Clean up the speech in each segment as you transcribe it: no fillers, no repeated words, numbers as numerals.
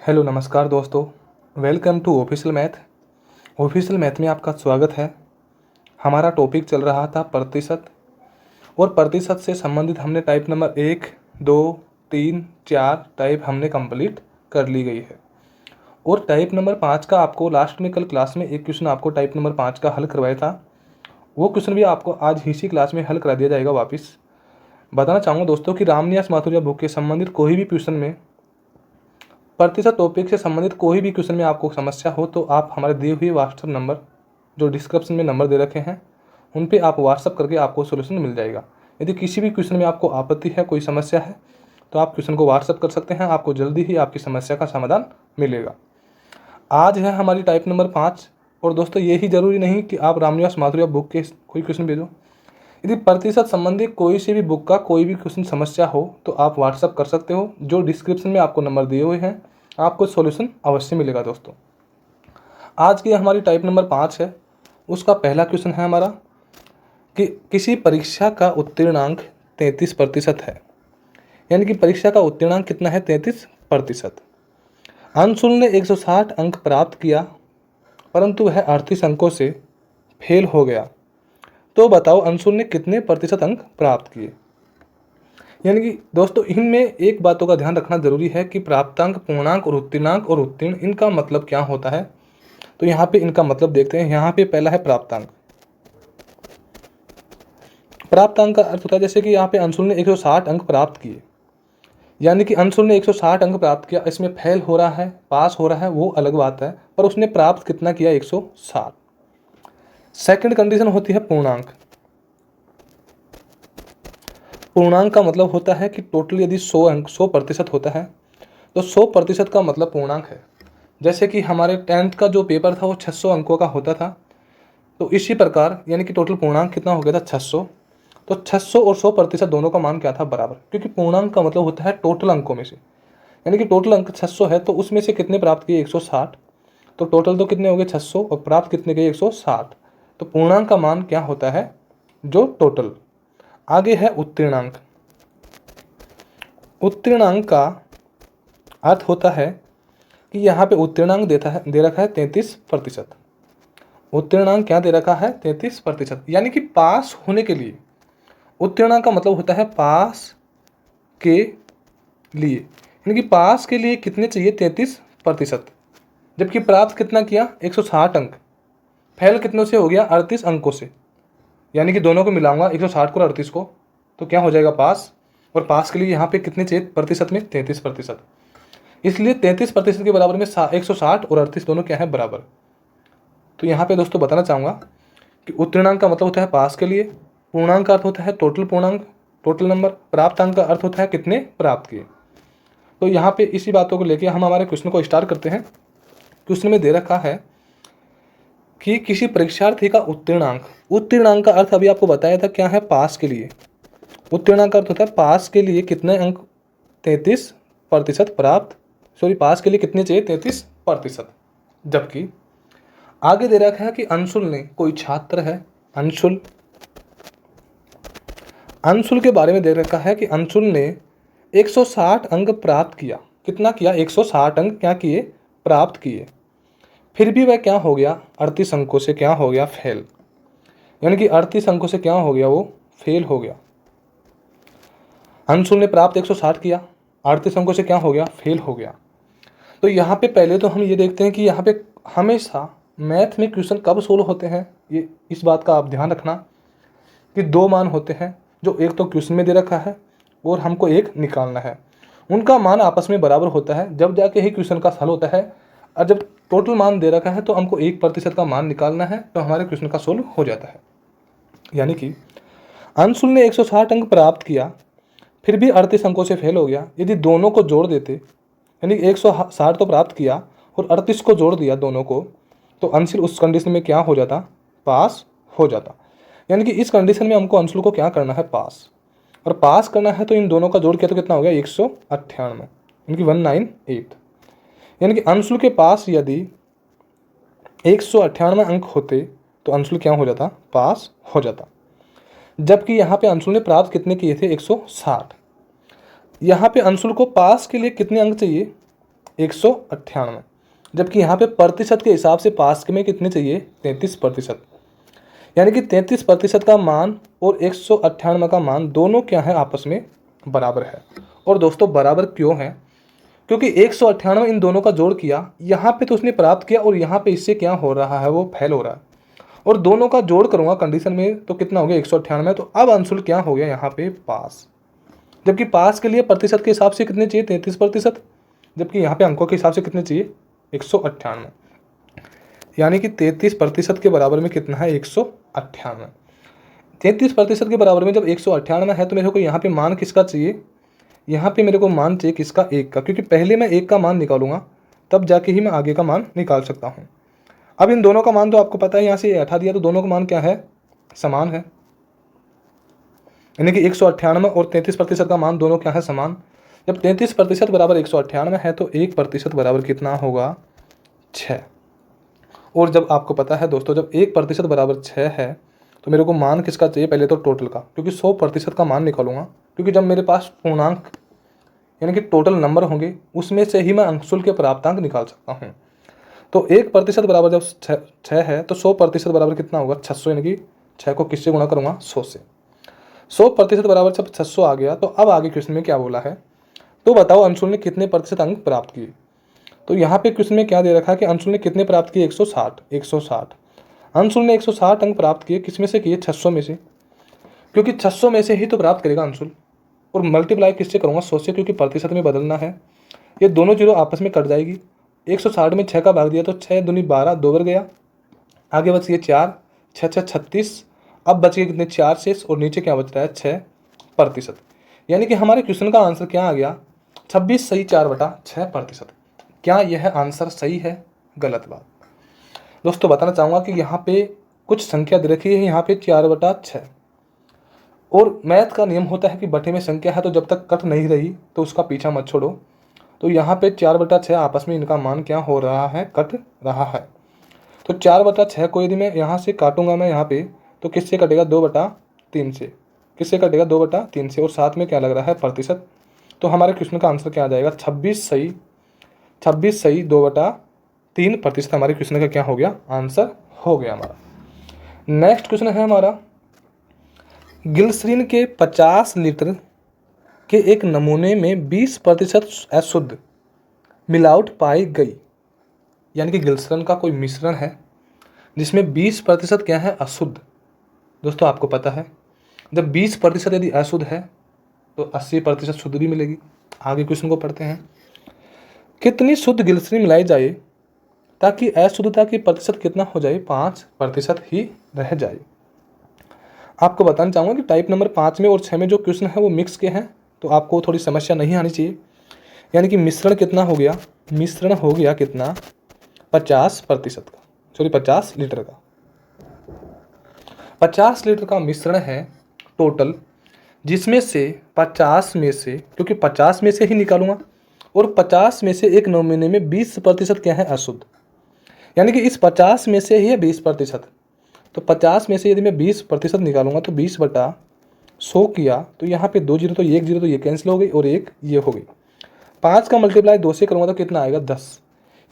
Hello नमस्कार दोस्तों। Welcome to official math. Official math में आपका स्वागत है। हमारा टॉपिक चल रहा था प्रतिशत, और प्रतिशत से संबंधित हमने टाइप नंबर 1, 2, 3, 4 टाइप हमने कंप्लीट कर ली गई है। और टाइप नंबर 5 का आपको लास्ट में कल क्लास में एक क्वेश्चन आपको टाइप नंबर 5 का हल करवाया था। वो क्वेश्चन भी आपको आज इसी क्लास में हल करा दिया जाएगा। वापस बताना चाहूँगा दोस्तों कि रामनिवास माथुरिया बुक के संबंधित कोई भी क्वेश्चन में, प्रतिशत टॉपिक से संबंधित कोई भी क्वेश्चन में आपको समस्या हो तो आप हमारे दिए हुए व्हाट्सएप नंबर जो डिस्क्रिप्शन में नंबर दे रखे हैं उन पे आप व्हाट्सएप करके आपको सोल्यूशन मिल जाएगा। यदि किसी भी क्वेश्चन में आपको आपत्ति है, कोई समस्या है, तो आप क्वेश्चन को व्हाट्सएप कर सकते हैं। आपको जल्दी ही आपकी समस्या का समाधान मिलेगा। आज है हमारी टाइप नंबर 5। और दोस्तों यही ज़रूरी नहीं कि आप रामनिवास माथुरिया बुक के कोई क्वेश्चन भेजो। यदि प्रतिशत संबंधी कोई सी भी बुक का कोई भी क्वेश्चन समस्या हो तो आप व्हाट्सअप कर सकते हो। जो डिस्क्रिप्शन में आपको नंबर दिए हुए हैं, आपको सॉल्यूशन अवश्य मिलेगा। दोस्तों आज की हमारी टाइप नंबर 5 है। उसका पहला क्वेश्चन है हमारा कि किसी परीक्षा का उत्तीर्णांक 33% है। यानी कि परीक्षा का उत्तीर्णांक कितना है? 33%। अंशुल ने 160 अंक प्राप्त किया परंतु वह 38 अंकों से फेल हो गया। तो बताओ अंशुल ने कितने प्रतिशत अंक प्राप्त किए? यानी कि दोस्तों इनमें एक बातों का ध्यान रखना जरूरी है कि प्राप्तांक, पूर्णांक और उत्तीर्णांक और उत्तीर्ण, इनका मतलब क्या होता है। तो यहाँ पे इनका मतलब देखते हैं। यहाँ पे पहला है प्राप्तांक। प्राप्तांक का अर्थ होता है जैसे कि यहाँ पे अंशुल ने 160 अंक प्राप्त किए, यानी कि अंशुल ने 160 अंक प्राप्त किया। इसमें फेल हो रहा है, पास हो रहा है, वो अलग बात है, पर उसने प्राप्त कितना किया? 160। सेकंड कंडीशन होती है पूर्णांक। पूर्णांक का मतलब होता है कि टोटल यदि 100% होता है तो 100% का मतलब पूर्णांक है। जैसे कि हमारे 10th का जो पेपर था वो 600 अंकों का होता था। तो इसी प्रकार यानी कि टोटल पूर्णांक कितना हो गया था? 600। तो 600 और 100% दोनों का मान क्या था? बराबर। क्योंकि पूर्णांक का मतलब होता है टोटल अंकों में से, यानी कि टोटल अंक 600 है तो उसमें से कितने प्राप्त किए? 160। तो टोटल तो कितने हो गए? 600, और प्राप्त कितने किए? 160। तो पूर्णांक का मान क्या होता है? जो टोटल। आगे है उत्तीर्णांक। उत्तीर्णांक का अर्थ होता है कि यहाँ पे उत्तीर्णांक दे रखा है 33%। उत्तीर्णांक क्या दे रखा है? 33%। यानी कि पास होने के लिए उत्तीर्णांक का मतलब होता है पास के लिए, यानी कि पास के लिए कितने चाहिए? 33%। जबकि प्राप्त कितना किया? 160 अंक। फेल कितनों से हो गया? 38 अंकों से। यानी कि दोनों को मिलाऊंगा, 160 को और 38 को, तो क्या हो जाएगा? पास। और पास के लिए यहाँ पे कितने चाहिए प्रतिशत में? 33%। इसलिए 33% के बराबर में 160 और 38 दोनों क्या है? बराबर। तो यहाँ पे दोस्तों बताना चाहूँगा कि उत्तीर्णांक का मतलब होता है पास के लिए, पूर्णांक का अर्थ होता है टोटल पूर्णांक, टोटल नंबर, प्राप्तांक का अर्थ होता है कितने प्राप्त किए। तो यहाँ पे इसी बातों को लेके हम हमारे क्वेश्चन को स्टार्ट करते हैं। क्वेश्चन में दे रखा है कि किसी परीक्षार्थी का उत्तीर्णांक, उत्तीर्णांक का अर्थ अभी आपको बताया था क्या है? पास के लिए। उत्तीर्णांक का अर्थ होता है पास के लिए कितने अंक? 33% प्राप्त, पास के लिए कितने चाहिए? 33%। जबकि आगे दे रखा है कि अंशुल ने, कोई छात्र है अंशुल, अंशुल के बारे में दे रखा है कि अंशुल ने 160 अंक प्राप्त किया। कितना किया? 160 अंक क्या किए? प्राप्त किए। फिर भी वह क्या हो गया? 38 अंकों से क्या हो गया? फेल। यानी कि 38 अंकों से क्या हो गया? वो फेल हो गया। अंशुल ने प्राप्त 160 किया, 38 अंकों से क्या हो गया? फेल हो गया। तो यहाँ पे पहले तो हम ये देखते हैं कि यहाँ पे हमेशा मैथ में क्वेश्चन कब सोल्व होते हैं, ये इस बात का आप ध्यान रखना कि दो मान होते हैं, जो एक तो क्वेश्चन में दे रखा है और हमको एक निकालना है। उनका मान आपस में बराबर होता है जब जाके ही क्वेश्चन का हल होता है। और जब टोटल मान दे रखा है तो हमको 1% का मान निकालना है, तो हमारे क्वेश्चन का सोल्व हो जाता है। यानी कि अंशुल ने 160 अंक प्राप्त किया, फिर भी 38 अंकों से फेल हो गया। यदि दोनों को जोड़ देते, यानी 160 तो प्राप्त किया और 38 को जोड़ दिया दोनों को, तो अंशुल उस कंडीशन में क्या हो जाता? पास हो जाता। यानी कि इस कंडीशन में हमको अंशुल को क्या करना है? पास। और पास करना है तो इन दोनों का जोड़ किया तो कितना हो गया? 198, यानी कि 198। यानी कि अंशुल के पास यदि 198 अंक होते तो अंशुल क्या हो जाता? पास हो जाता। जबकि यहाँ पे अंशुल ने प्राप्त कितने किए थे? 160। यहाँ पे अंशुल को पास के लिए कितने अंक चाहिए? 198, जबकि यहाँ पे प्रतिशत के हिसाब से पास में कितने चाहिए 33%। यानी कि 33% का मान और 198 का मान दोनों क्या है आपस में बराबर है। और दोस्तों बराबर क्यों है, क्योंकि 198 इन दोनों का जोड़ किया, यहाँ पे तो उसने प्राप्त किया और यहाँ पे इससे क्या हो रहा है वो फेल हो रहा है, और दोनों का जोड़ करूँगा कंडीशन में तो कितना हो गया 198। तो अब अंशुल क्या हो गया यहाँ पे पास, जबकि पास के लिए प्रतिशत के हिसाब से कितने चाहिए 33%, जबकि यहाँ पे अंकों के हिसाब से कितने चाहिए 198। यानी कि 33% के बराबर में कितना है 198। 33% के बराबर में जब 198 है तो मेरे को यहाँ पे मान किसका चाहिए, यहाँ पे मेरे को मान चाहिए किसका 1 का, क्योंकि पहले मैं 1 का मान निकालूंगा तब जाके ही मैं आगे का मान निकाल सकता हूँ। अब इन दोनों का मान तो आपको पता है, यहाँ से हटा दिया तो दोनों का मान क्या है समान है, यानी कि 198 और 33% का मान दोनों क्या है समान। जब 33% बराबर 198 है तो 1% बराबर कितना होगा 6। और जब आपको पता है दोस्तों जब 1% बराबर 6 है तो मेरे को मान किसका चाहिए पहले तो टोटल का, क्योंकि 100% का मान निकालूंगा, क्योंकि जब मेरे पास पूर्णांक यानी कि टोटल नंबर होंगे उसमें से ही मैं अंशुल के प्राप्तांक निकाल सकता हूँ। तो 1% बराबर जब 6 है तो 100% बराबर कितना होगा 600, यानी कि 6 को किससे गुणा करूँगा 100 से। 100% बराबर जब 600 आ गया तो अब आगे क्वेश्चन में क्या बोला है, तो बताओ अंशुल ने कितने प्रतिशत अंक प्राप्त किए। तो यहाँ पे क्वेश्चन में क्या दे रखा है कि अंशुल ने कितने प्राप्त किए 160। अंशुल ने 160 अंक प्राप्त किए, किस में से किए 600 में से, क्योंकि 600 में से ही तो प्राप्त करेगा अंशुल। और मल्टीप्लाई किससे करूँगा 100 से, क्योंकि प्रतिशत में बदलना है। ये दोनों जीरो आपस में कट जाएगी, 160 में 6 का भाग दिया तो 6 दूनी 12, 2 बार गया, आगे बच गए 4, 6 6 36, अब बच गए कितने 4 शेष और नीचे क्या बच रहा है 6%। यानी कि हमारे क्वेश्चन का आंसर क्या आ गया 26 सही 4/6%। क्या यह आंसर सही है गलत बात। दोस्तों बताना चाहूँगा कि यहाँ पे कुछ संख्या दे रखी है, यहाँ पे 4/6 और मैथ का नियम होता है कि बटे में संख्या है तो जब तक कट नहीं रही तो उसका पीछा मत छोड़ो। तो यहाँ पे 4/6 आपस में इनका मान क्या हो रहा है कट रहा है। तो 4/6 को यदि मैं यहाँ से काटूंगा मैं यहाँ पे तो किससे कटेगा 2/3 से, किससे कटेगा 2/3 से, और साथ में क्या लग रहा है प्रतिशत। तो हमारे क्वेश्चन का आंसर क्या आ जाएगा 26 सही 2/3% हमारे क्वेश्चन का क्या हो गया आंसर हो गया हमारा। नेक्स्ट क्वेश्चन है हमारा, ग्लिसरीन के 50 लीटर के एक नमूने में 20% अशुद्ध मिलावट पाई गई। यानी कि ग्लिसरीन का कोई मिश्रण है जिसमें 20% क्या है अशुद्ध। दोस्तों आपको पता है जब 20% यदि अशुद्ध है तो 80% शुद्ध भी मिलेगी। आगे क्वेश्चन को पढ़ते हैं, कितनी शुद्ध ग्लिसरीन मिलाई जाए ताकि अशुद्धता की प्रतिशत कितना हो जाए 5% ही रह जाए। आपको बताना चाहूँगा कि टाइप नंबर 5 में और 6 में जो क्वेश्चन है वो मिक्स के हैं, तो आपको थोड़ी समस्या नहीं आनी चाहिए। यानी कि मिश्रण कितना हो गया, मिश्रण हो गया कितना 50% का, सॉरी 50 लीटर का, 50 लीटर का मिश्रण है टोटल, जिसमें से 50 में से, क्योंकि 50 में से ही निकालूंगा और 50 में से एक नमूने में 20% क्या है अशुद्ध। यानी कि इस 50 में से ही है 20%, तो 50 में से यदि मैं 20% निकालूंगा तो 20/100 किया तो यहाँ पे 2 जीरो तो 1 जीरो तो ये कैंसिल हो गई और एक ये हो गई। 5 का मल्टीप्लाई 2 से करूँगा तो कितना आएगा 10।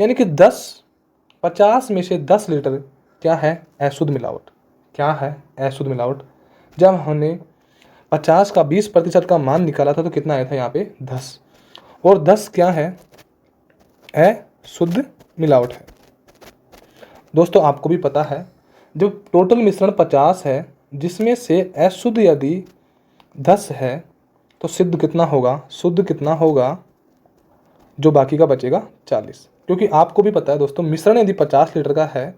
यानी कि 50 में से 10 लीटर क्या है अशुद्ध मिलावट, क्या है अशुद्ध मिलावट। जब हमने 50 का 20% का मान निकाला था तो कितना आया था यहाँ पे 10, और 10 क्या है अशुद्ध मिलावट है। दोस्तों आपको भी पता है जब टोटल मिश्रण 50 है जिसमें से अशुद्ध यदि 10 है तो शुद्ध कितना होगा, शुद्ध कितना होगा जो बाकी का बचेगा 40। क्योंकि आपको भी पता है दोस्तों मिश्रण यदि 50 लीटर का है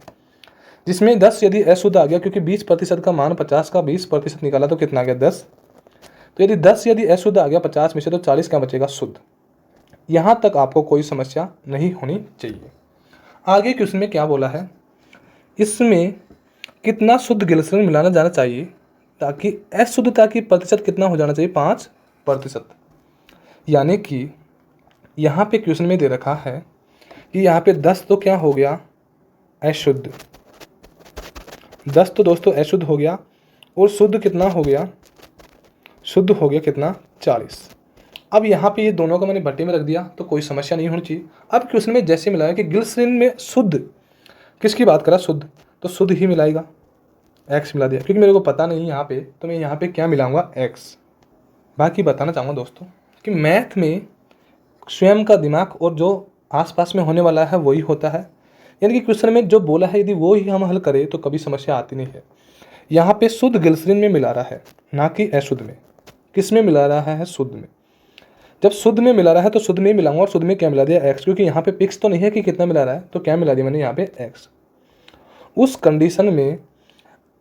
जिसमें 10 यदि अशुद्ध आ गया, क्योंकि 20% का मान 50 का 20% निकाला तो कितना आ गया 10, तो यदि 10 यदि अशुद्ध आ गया 50 में से तो 40 क्या बचेगा शुद्ध। यहाँ तक आपको कोई समस्या नहीं होनी चाहिए। आगे क्वेश्चन में क्या बोला है, इसमें कितना शुद्ध ग्लिसरीन मिलाना जाना चाहिए ताकि अशुद्धता की प्रतिशत कितना हो जाना चाहिए 5%। यानी कि यहाँ पे क्वेश्चन में दे रखा है कि यहाँ पे 10 तो क्या हो गया अशुद्ध, 10 तो दोस्तों अशुद्ध हो गया, और शुद्ध कितना हो गया, शुद्ध हो गया कितना 40। अब यहाँ पे ये दोनों का मैंने भट्टे में रख दिया तो कोई समस्या नहीं होनी चाहिए। अब क्वेश्चन में जैसे मिला है कि ग्लिसरीन में शुद्ध किसकी बात करा, शुद्ध, तो शुद्ध ही मिलाएगा, एक्स मिला दिया, क्योंकि मेरे को पता नहीं यहाँ पे, तो मैं यहाँ पे क्या मिलाऊंगा, एक्स। बाकी बताना चाहूँगा दोस्तों कि मैथ में स्वयं का दिमाग और जो आसपास में होने वाला है वही होता है, यानी कि क्वेश्चन में जो बोला है यदि वो ही हम हल करें तो कभी समस्या आती नहीं है। यहाँ पे शुद्ध ग्लिसरीन में मिला रहा है, ना कि अशुद्ध में। किस में मिला रहा है, शुद्ध में। जब शुद्ध में मिला रहा है तो शुद्ध में ही मिलाऊंगा, और शुद्ध में क्या मिला दिया, एक्स, क्योंकि यहाँ पे फिक्स तो नहीं है कि कितना मिला रहा है, तो क्या मिला दिया मैंने यहाँ पे, एक्स। उस कंडीशन में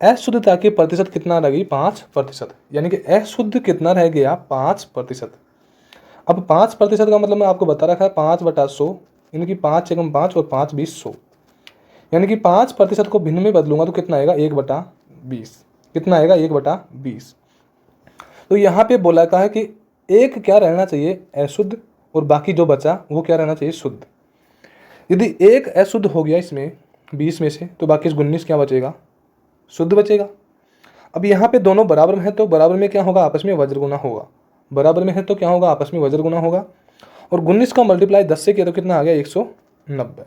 अशुद्धता की प्रतिशत कितना रह गई, 5%, यानी कि अशुद्ध कितना रह गया, 5%। अब 5% का मतलब मैं आपको बता रखा है 5/100, यानी कि 5 × 5 और 5 × 20 100, यानी कि 5% को भिन्न में बदलूंगा तो कितना आएगा, 1/20। कितना आएगा, 1/20। तो यहाँ पे बोला का है कि एक क्या रहना चाहिए, अशुद्ध, और बाकी जो बचा वो क्या रहना चाहिए, शुद्ध। यदि एक अशुद्ध हो गया इसमें 20 में से, तो बाकी 19 क्या बचेगा, शुद्ध बचेगा। अब यहाँ पे दोनों बराबर में है तो बराबर में क्या होगा, आपस में वज्र गुना होगा। बराबर में है तो क्या होगा, आपस में वज्र गुना होगा। और 19 का मल्टीप्लाई 10 से किया तो कितना आ गया, 190।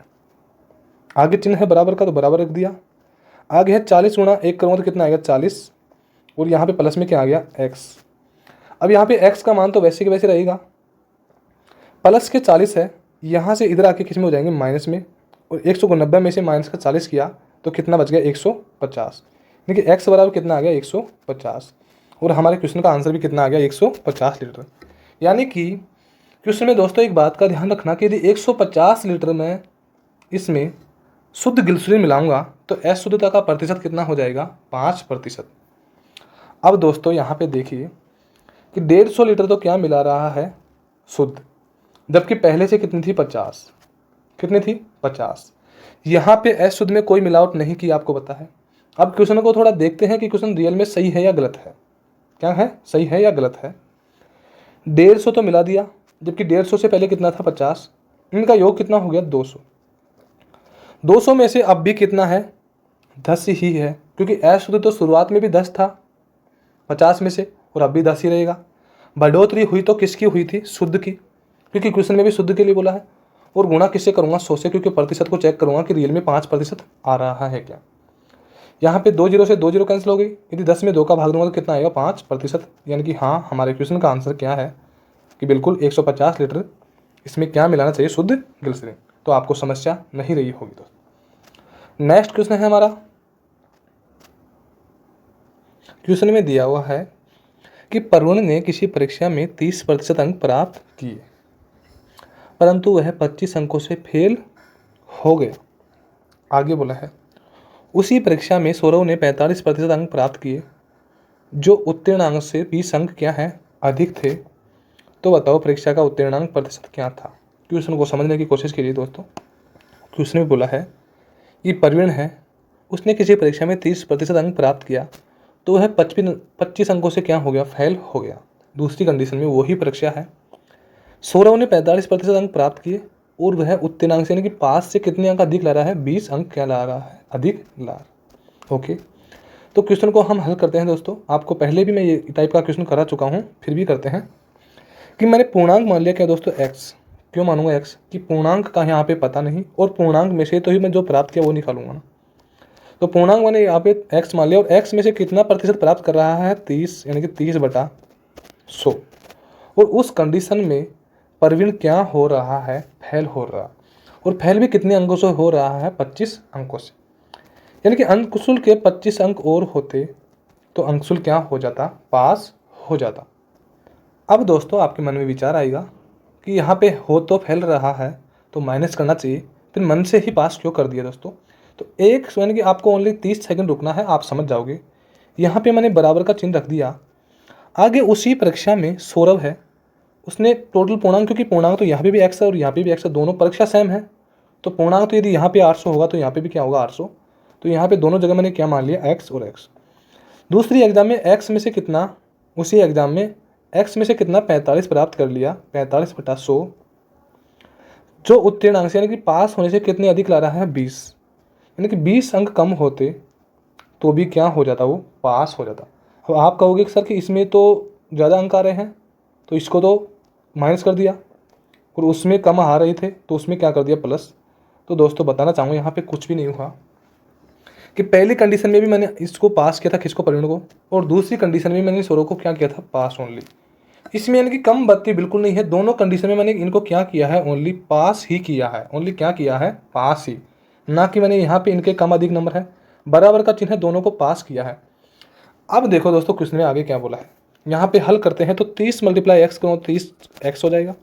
आगे चिन्ह है बराबर का तो बराबर रख दिया। आगे है 40 × 1 करूँगा तो कितना आएगा, 40, और यहाँ पे प्लस में क्या आ गया, एक्स। अब यहाँ पे एक्स का मान तो वैसे के वैसे रहेगा, प्लस के 40 है, यहाँ से इधर आके किस में हो जाएंगे, माइनस में, और 190 में से माइनस का 40 किया तो कितना बच गया, 150। यानी कि एक्स बराबर कितना आ गया, 150। और हमारे क्वेश्चन का आंसर भी कितना आ गया, 150 लीटर। यानी कि क्वेश्चन में दोस्तों एक बात का ध्यान रखना कि यदि 150 लीटर में इसमें शुद्ध ग्लिसरीन मिलाऊंगा तो अशुद्धता का प्रतिशत कितना हो जाएगा, 5%। अब दोस्तों यहाँ पे देखिए कि 150 लीटर तो क्या मिला रहा है, शुद्ध, जबकि पहले से कितनी थी, 50। कितनी थी, 50। यहाँ पे अशुद्ध में कोई मिलावट नहीं की, आपको पता है। अब क्वेश्चन को थोड़ा देखते हैं कि क्वेश्चन रियल में सही है या गलत है, क्या है, सही है या गलत है। 150 तो मिला दिया, जबकि 150 से पहले कितना था, 50। इनका योग कितना हो गया, 200। 200 में से अब भी कितना है, 10 ही है, क्योंकि अशुद्ध तो शुरुआत में भी 10 था 50 में से, और अब भी 10 ही रहेगा। बढ़ोतरी हुई तो किसकी हुई थी, शुद्ध की, क्योंकि क्वेश्चन में भी शुद्ध के लिए बोला है। और गुणा किससे करूँगा, 100 से, क्योंकि प्रतिशत को चेक करूँगा कि रियल में 5% आ रहा है क्या। यहाँ पे 2 0 से 2 0 कैंसिल हो गई। यदि 10 में 2 का भाग दूंगा तो कितना आएगा, 5%। यानी कि हाँ, हमारे क्वेश्चन का आंसर क्या है कि बिल्कुल 150 लीटर इसमें क्या मिलाना चाहिए, शुद्ध ग्लिसरीन। तो आपको समस्या नहीं रही होगी दोस्तों। नेक्स्ट क्वेश्चन है हमारा, क्वेश्चन में दिया हुआ है कि प्रवीण ने किसी परीक्षा में 30% अंक प्राप्त किए, परंतु वह 25 अंकों से फेल हो गया। आगे बोला है उसी परीक्षा में सौरव ने 45% अंक प्राप्त किए, जो उत्तीर्णांक से 20 अंक क्या है, अधिक थे। तो बताओ परीक्षा का उत्तीर्णांक प्रतिशत क्या था। क्वेश्चन को समझने की कोशिश कीजिए दोस्तों। क्वेश्चन में बोला है कि प्रवीण है, उसने किसी परीक्षा में 30% अंक प्राप्त किया, तो वह 25 अंकों से क्या हो गया, फेल हो गया। दूसरी कंडीशन में वही परीक्षा है, सौरव ने 45% अंक प्राप्त किए और वह उत्तीर्णांक से यानी कि पास से कितने अंक अधिक ला रहा है, 20 अंक क्या ला रहा है, अधिक ला रहा। ओके, तो क्वेश्चन को हम हल करते हैं दोस्तों। आपको पहले भी मैं ये टाइप का क्वेश्चन करा चुका हूँ, फिर भी करते हैं कि मैंने पूर्णांक मान लिया क्या दोस्तों, एक्स। क्यों मानूंगा एक्स, कि पूर्णांक का यहाँ पे पता नहीं, और पूर्णांक में से तो ही मैं जो प्राप्त किया वो निकालूंगा ना। तो पूर्णांक मैंने यहाँ पे एक्स मान लिया, और एक्स में से कितना प्रतिशत प्राप्त कर रहा है, 30, यानी कि 30/100। और उस कंडीशन में प्रवीण क्या हो रहा है, फेल हो रहा, और फेल भी कितने अंकों से हो रहा है, 25 अंकों से। यानी कि अंकशुल के 25 अंक और होते तो अंकशुल क्या हो जाता, पास हो जाता। अब दोस्तों आपके मन में विचार आएगा कि यहाँ पे हो तो फेल रहा है तो माइनस करना चाहिए, फिर मन से ही पास क्यों कर दिया दोस्तों। तो एक यानी कि आपको ओनली 30 सेकंड रुकना है, आप समझ जाओगे। यहाँ पे मैंने बराबर का चिन्ह रख दिया। आगे उसी परीक्षा में सौरव है, उसने टोटल पूर्णांक, क्योंकि पूर्णांक तो यहाँ पे भी एक्स है और यहाँ पे भी एक्स है, दोनों परीक्षा सेम है, तो पूर्णांक तो यदि यहाँ पे 800 होगा तो यहाँ पे भी क्या होगा, 800। तो यहाँ पे दोनों जगह मैंने क्या मान लिया, एक्स और एक्स। दूसरी एग्जाम में एक्स में से कितना, उसी एग्जाम में एक्स में से कितना 45 प्राप्त कर लिया, 45/100, जो उत्तीर्णांक से यानी कि पास होने से कितने अधिक ला रहा है, 20। यानी कि 20 अंक कम होते तो भी क्या हो जाता, वो पास हो जाता। अब आप कहोगे कि सर कि इसमें तो ज़्यादा अंक आ रहे हैं, तो इसको तो माइनस कर दिया और उसमें कम आ रहे थे तो उसमें क्या कर दिया प्लस। तो दोस्तों बताना चाहूँगा यहाँ पे कुछ भी नहीं हुआ कि पहली कंडीशन में भी मैंने इसको पास किया था, किसको, प्रवीण को, और दूसरी कंडीशन में मैंने सौरव को क्या किया था, पास ओनली। इसमें यानी कि कम बत्ती बिल्कुल नहीं है, दोनों कंडीशन में मैंने इनको क्या किया है, ओनली पास ही किया है, ओनली क्या किया है, पास ही, ना कि मैंने यहाँ पे इनके कम अधिक नंबर है, बराबर का चिन्ह है, दोनों को पास किया है। अब देखो दोस्तों क्वेश्चन में आगे क्या बोला है, यहाँ पे हल करते हैं तो 30 मल्टीप्लाई एक्स करो 30x हो जाएगा।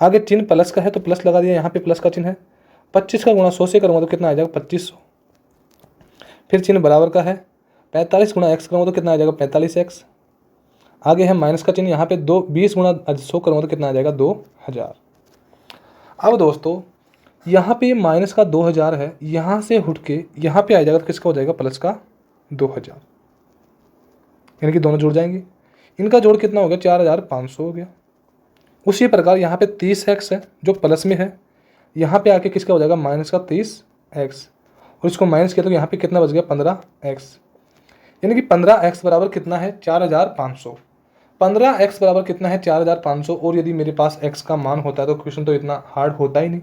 आगे चिन्ह प्लस का है तो प्लस लगा दिया, यहाँ पे प्लस का चिन्ह है। 25 का गुणा 100 से करूँगा तो कितना आ जाएगा, 2500। फिर चिन्ह बराबर का है, 45 गुणा एक्स करूँगा तो कितना आ जाएगा, 45x। आगे है माइनस का चिन्ह, यहाँ पे 20 गुणा 100 करूँगा तो कितना आ जाएगा, 2000। अब दोस्तों यहाँ पे माइनस का 2000 है, यहाँ से उठ के यहाँ पे आ जाएगा तो किसका हो जाएगा, प्लस का 2000, यानी कि दोनों जुड़ जाएंगे। इनका जोड़ कितना हो गया, 4500 हो गया। उसी प्रकार यहाँ पे 30x है जो प्लस में है, यहाँ पे आके किसका हो जाएगा, माइनस का 30x, और इसको माइनस किया तो यहाँ पे कितना बच गया, 15x, यानी कि 15x बराबर कितना है, 4500। 15x बराबर कितना है, 4500। और यदि मेरे पास x का मान होता है तो क्वेश्चन तो इतना हार्ड होता ही नहीं।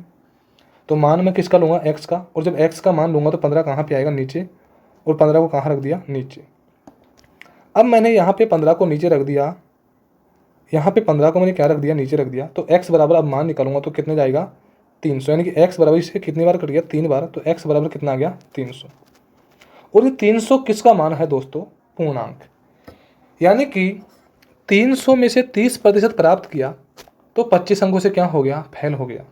तो मान मैं किसका लूँगा, x का, और जब x का मान लूँगा तो 15 कहाँ पे आएगा, नीचे, और 15 को कहाँ रख दिया, नीचे। अब मैंने यहाँ पे 15 को नीचे रख दिया, यहाँ पे 15 को मैंने क्या रख दिया, नीचे रख दिया। तो x बराबर अब मान निकालूंगा तो कितने जाएगा, 300, यानी कि x बराबर इससे कितनी बार कट गया, 3 बार। तो x बराबर कितना आ गया, 300। और ये 300 किसका मान है दोस्तों, पूर्णांक, यानी कि 300 में से 30% प्राप्त किया तो 25 अंकों से क्या हो गया, फेल हो गया।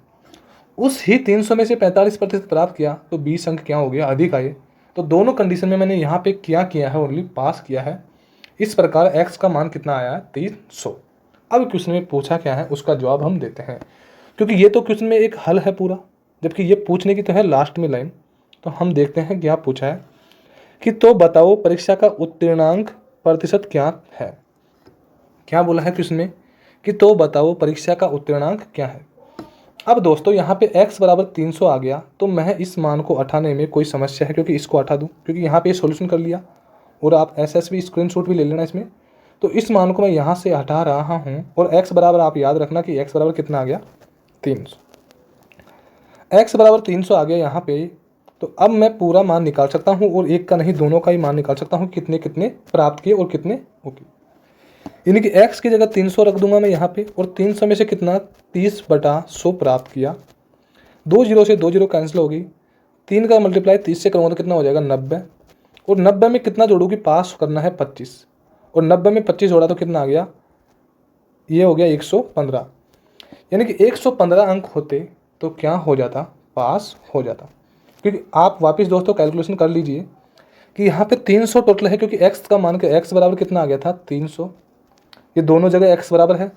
उस ही 300 में से 45% प्राप्त किया तो 20 अंक क्या हो गया, अधिक आए। तो दोनों कंडीशन में मैंने यहाँ पे क्या किया है, ओनली पास किया है। इस प्रकार x का मान कितना आया है, 300। अब क्वेश्चन में पूछा क्या है उसका जवाब हम देते हैं, क्योंकि ये तो क्वेश्चन में एक हल है पूरा, जबकि ये पूछने की तो है लास्ट में लाइन। तो हम देखते हैं क्या पूछा है कि तो बताओ परीक्षा का उत्तीर्णांक प्रतिशत क्या है। क्या बोला है क्वेश्चन में कि तो बताओ परीक्षा का उत्तीर्णांक क्या है। अब दोस्तों यहाँ पे x बराबर 300 आ गया तो मैं इस मान को हटाने में कोई समस्या है, क्योंकि इसको हटा दूँ, क्योंकि यहाँ पे सोल्यूशन कर लिया, और आप SSB स्क्रीनशॉट भी ले लेना इसमें। तो इस मान को मैं यहाँ से हटा रहा हूँ, और x बराबर आप याद रखना कि x बराबर कितना आ गया, 300। x बराबर 300 आ गया यहाँ पे। तो अब मैं पूरा मान निकाल सकता हूँ, और एक का नहीं दोनों का ही मान निकाल सकता हूँ, कितने कितने प्राप्त किए और कितने ओके। यानी कि x की जगह 300 रख दूंगा मैं यहाँ पे, और 300 में से कितना, 30/100 प्राप्त किया। 2 जीरो से 2 जीरो कैंसिल होगी, 3 का मल्टीप्लाई 30 से करूँगा तो कितना हो जाएगा, 90। और 90 में कितना जोड़ूंगी, पास करना है 25, और 90 में 25 जोड़ा तो कितना आ गया, ये हो गया 115। यानी कि 115 अंक होते तो क्या हो जाता, पास हो जाता। क्योंकि आप वापस दोस्तों कैलकुलेशन कर लीजिए कि यहाँ पे 300 टोटल है, क्योंकि x का मान के x बराबर कितना आ गया था, 300। ये दोनों जगह x बराबर है,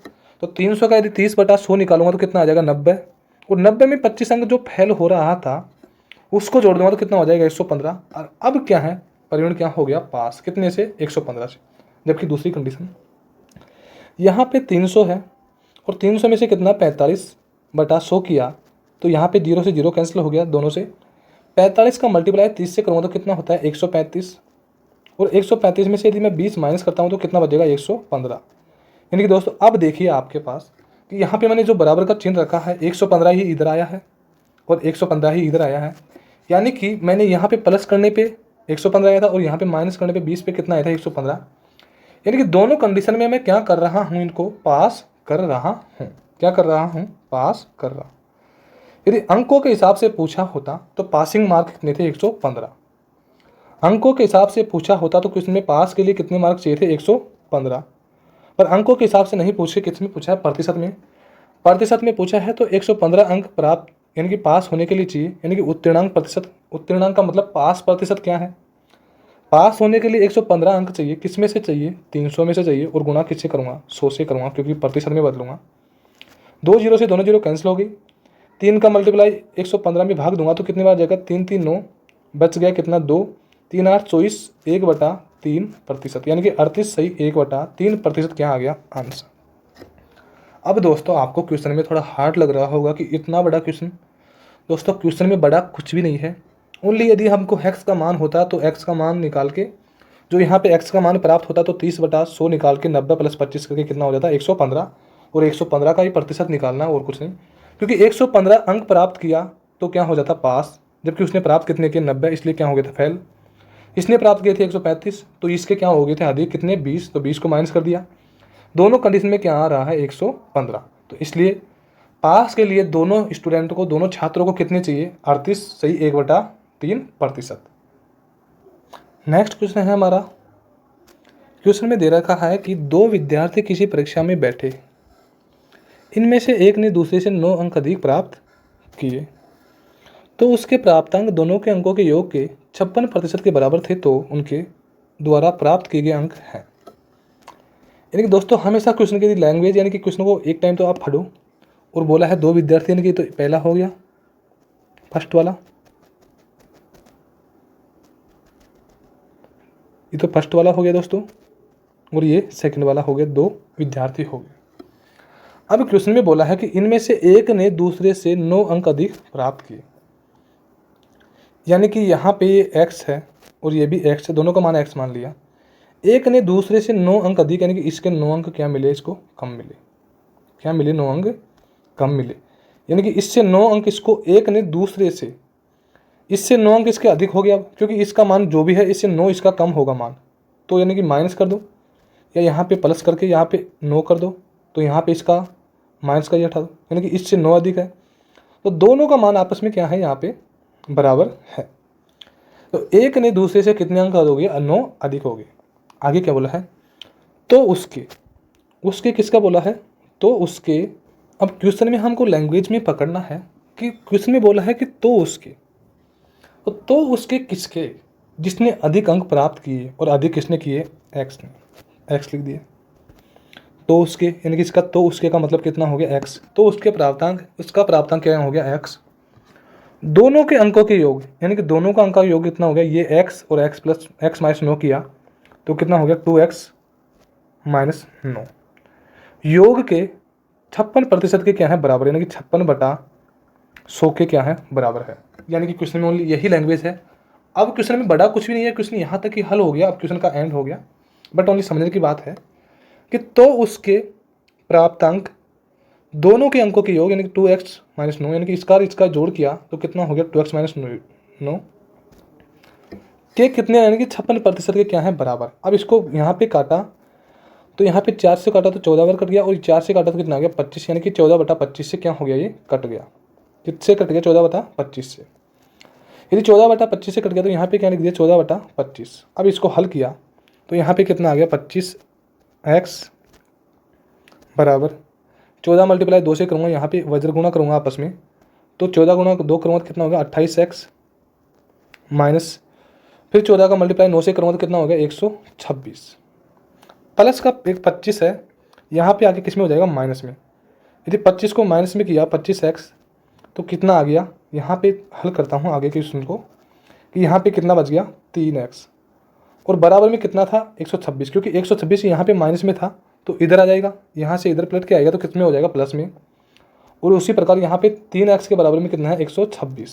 तो 300 का यदि 30/100 निकालूंगा तो कितना आ जाएगा, 90। और 90 में 25 अंक जो फेल हो रहा था उसको जोड़ दूंगा तो कितना हो जाएगा, 115। और अब क्या है, परिणाम क्या हो गया, पास, कितने से, 115 से। जबकि दूसरी कंडीशन यहाँ पे 300 है, और 300 में से कितना, 45/100 किया तो यहाँ पे 0 से 0 कैंसिल हो गया दोनों से। 45 का मल्टीप्लाई 30 से करूँगा तो कितना होता है, 135। और 135 में से यदि मैं 20 माइनस करता हूँ तो कितना बचेगा, 115। यानी कि दोस्तों अब देखिए आपके पास कि यहाँ पे मैंने जो बराबर का चिन्ह रखा है, 115 ही इधर आया है और 115 ही इधर आया है। यानी कि मैंने यहाँ पे प्लस करने पे 115 आया था, और यहाँ पे माइनस करने पे 20 पे कितना आया था, 115। यानी कि दोनों कंडीशन में मैं क्या कर रहा हूँ, इनको पास कर रहा हूँ। क्या कर रहा हूँ, पास कर रहा हूँ। यदि अंकों के हिसाब से पूछा होता तो पासिंग मार्क कितने थे, 115। अंकों के हिसाब से पूछा होता तो क्वेश्चन में पास के लिए कितने मार्क चाहिए थे, 115। पर अंकों के हिसाब से नहीं पूछे, किसमें पूछा है, प्रतिशत में। प्रतिशत में पूछा है तो 115 अंक प्राप्त यानी कि पास होने के लिए चाहिए, यानी कि उत्तीर्णांक प्रतिशत। उत्तीर्णांक का मतलब पास प्रतिशत क्या है, पास होने के लिए 115 अंक चाहिए। किस में से चाहिए, 300 में से चाहिए, और गुणा किससे करूँगा, 100 से करूँगा, क्योंकि प्रतिशत में बदलूंगा। 2 जीरो से दोनों जीरो कैंसिल हो गई। 3 का मल्टीप्लाई 115 में भाग दूंगा तो कितनी बार जाएगा, 3 3 9, बच गया कितना, 2 3 8 24, 1/3%, यानी कि 38 सही 1/3% क्या आ गया आंसर। अब दोस्तों आपको क्वेश्चन में थोड़ा हार्ड लग रहा होगा कि इतना बड़ा क्वेश्चन। दोस्तों क्वेश्चन में बड़ा कुछ भी नहीं है, ओनली यदि हमको x का मान होता तो x का मान निकाल के, जो यहाँ पे x का मान प्राप्त होता तो 30/100 निकाल के 90 + 25 करके कितना हो जाता, 115। और 115 का ही प्रतिशत निकालना है और कुछ नहीं, क्योंकि 115 अंक प्राप्त किया तो क्या हो जाता पास, जबकि उसने प्राप्त कितने किए 90, इसलिए क्या हो गया था फेल। इसने प्राप्त किए थे 135, तो इसके क्या हो गए थे अधिक कितने 20, तो 20 को माइनस कर दिया। दोनों कंडीशन में क्या आ रहा है 115, तो इसलिए पास के लिए दोनों स्टूडेंट को, दोनों छात्रों को कितने चाहिए 38 सही 1/3%। नेक्स्ट क्वेश्चन है हमारा, क्वेश्चन में दे रखा है कि दो विद्यार्थी किसी परीक्षा में बैठे, इनमें से एक ने दूसरे से 9 अंक अधिक प्राप्त किए, तो उसके प्राप्तांक दोनों के अंकों के योग के 56% के बराबर थे, तो उनके द्वारा प्राप्त किए गए अंक हैं। यानी कि दोस्तों हमेशा क्वेश्चन की लैंग्वेज, यानी कि क्वेश्चन को एक टाइम तो आप पढ़ो, और बोला है दो विद्यार्थी, यानी कि तो पहला हो गया फर्स्ट वाला, ये तो फर्स्ट वाला हो गया दोस्तों, और ये सेकंड वाला हो गया, दो विद्यार्थी हो गए। अब क्वेश्चन में बोला है कि इनमें से एक ने दूसरे से 9 अंक अधिक प्राप्त किए, यानी कि यहाँ पे ये x है और ये भी x है, दोनों का मान x मान लिया। एक ने दूसरे से 9 अंक अधिक, यानी कि इसके 9 अंक क्या मिले, इसको कम मिले, क्या मिले 9 अंक कम मिले, यानी कि इससे 9 अंक इसको एक ने दूसरे से, इससे 9 अंक इसके अधिक हो गया, क्योंकि इसका मान जो भी है इससे 9 इसका कम होगा मान, तो यानी कि माइनस कर दो, या यहाँ पे प्लस करके यहाँ पे 9 कर दो, तो यहाँ पे इसका माइनस का ये हटा दो, यानी कि इससे 9 अधिक है, तो दोनों का मान आपस में क्या है यहाँ पे बराबर है। तो एक ने दूसरे से कितने अंक हो गए 9 अधिक हो गए। आगे क्या बोला है, तो उसके किसका बोला है, तो उसके। अब क्वेश्चन में हमको लैंग्वेज में पकड़ना है कि क्वेश्चन में बोला है कि तो उसके किसके, जिसने अधिक अंक प्राप्त किए, और अधिक किसने किए एक्स ने, एक्स लिख दिए। तो उसके यानी कि इसका तो उसके का मतलब कितना हो गया एक्स, तो उसके प्राप्तांक, उसका प्राप्तांक क्या हो गया एक्स, दोनों के अंकों के योग, यानी कि दोनों का अंक का योग कितना हो गया, ये एक्स और एक्स प्लस एक्स माइनस 9 किया तो कितना हो गया 2x माइनस 9, योग के 56% के क्या है बराबर, यानी कि 56/100 के क्या है बराबर है। यानी कि क्वेश्चन में ओनली यही लैंग्वेज है। अब क्वेश्चन में बड़ा कुछ भी नहीं है, क्वेश्चन यहाँ तक ही हल हो गया, अब क्वेश्चन का एंड हो गया, बट ओनली समझने की बात है कि तो उसके प्राप्तांक दोनों के अंकों के योग, यानी कि 2x माइनस 9, यानी कि इसका जोड़ किया तो कितना हो गया 2x माइनस 9 के कितने, यानी कि 56% के क्या है बराबर। अब इसको यहाँ पे काटा तो यहाँ पे 4 से काटा तो 14 बार कट गया, और 4 से काटा तो कितना आ गया 25, यानी कि 14/25 से क्या हो गया, ये कट गया, किससे कट गया 14/25 से। यदि 14/25 से कट गया तो यहाँ पे क्या लिख दिया 14/25। अब इसको हल किया तो यहाँ पे कितना आ गया 25x बराबर 14 मल्टीप्लाई 2 से करूँगा, यहाँ पे वज्र गुणा करूँगा आपस में, तो 14 गुणा 2 करूँगा तो कितना होगा 28x माइनस, फिर 14 का मल्टीप्लाई 9 से करूँगा तो कितना हो गया 126, प्लस का एक 25 है, यहाँ पे आगे किस में हो जाएगा माइनस में। यदि 25 को माइनस में किया 25x तो कितना आ गया, यहाँ पे हल करता हूँ आगे के क्वेश्चन को, कि यहाँ पे कितना बच गया 3x, और बराबर में कितना था 126, क्योंकि 126 यहाँ पे माइनस में था तो इधर आ जाएगा, यहाँ से इधर पलट के आएगा तो कितने हो जाएगा प्लस में। और उसी प्रकार यहाँ पे 3x के बराबर में कितना है 126,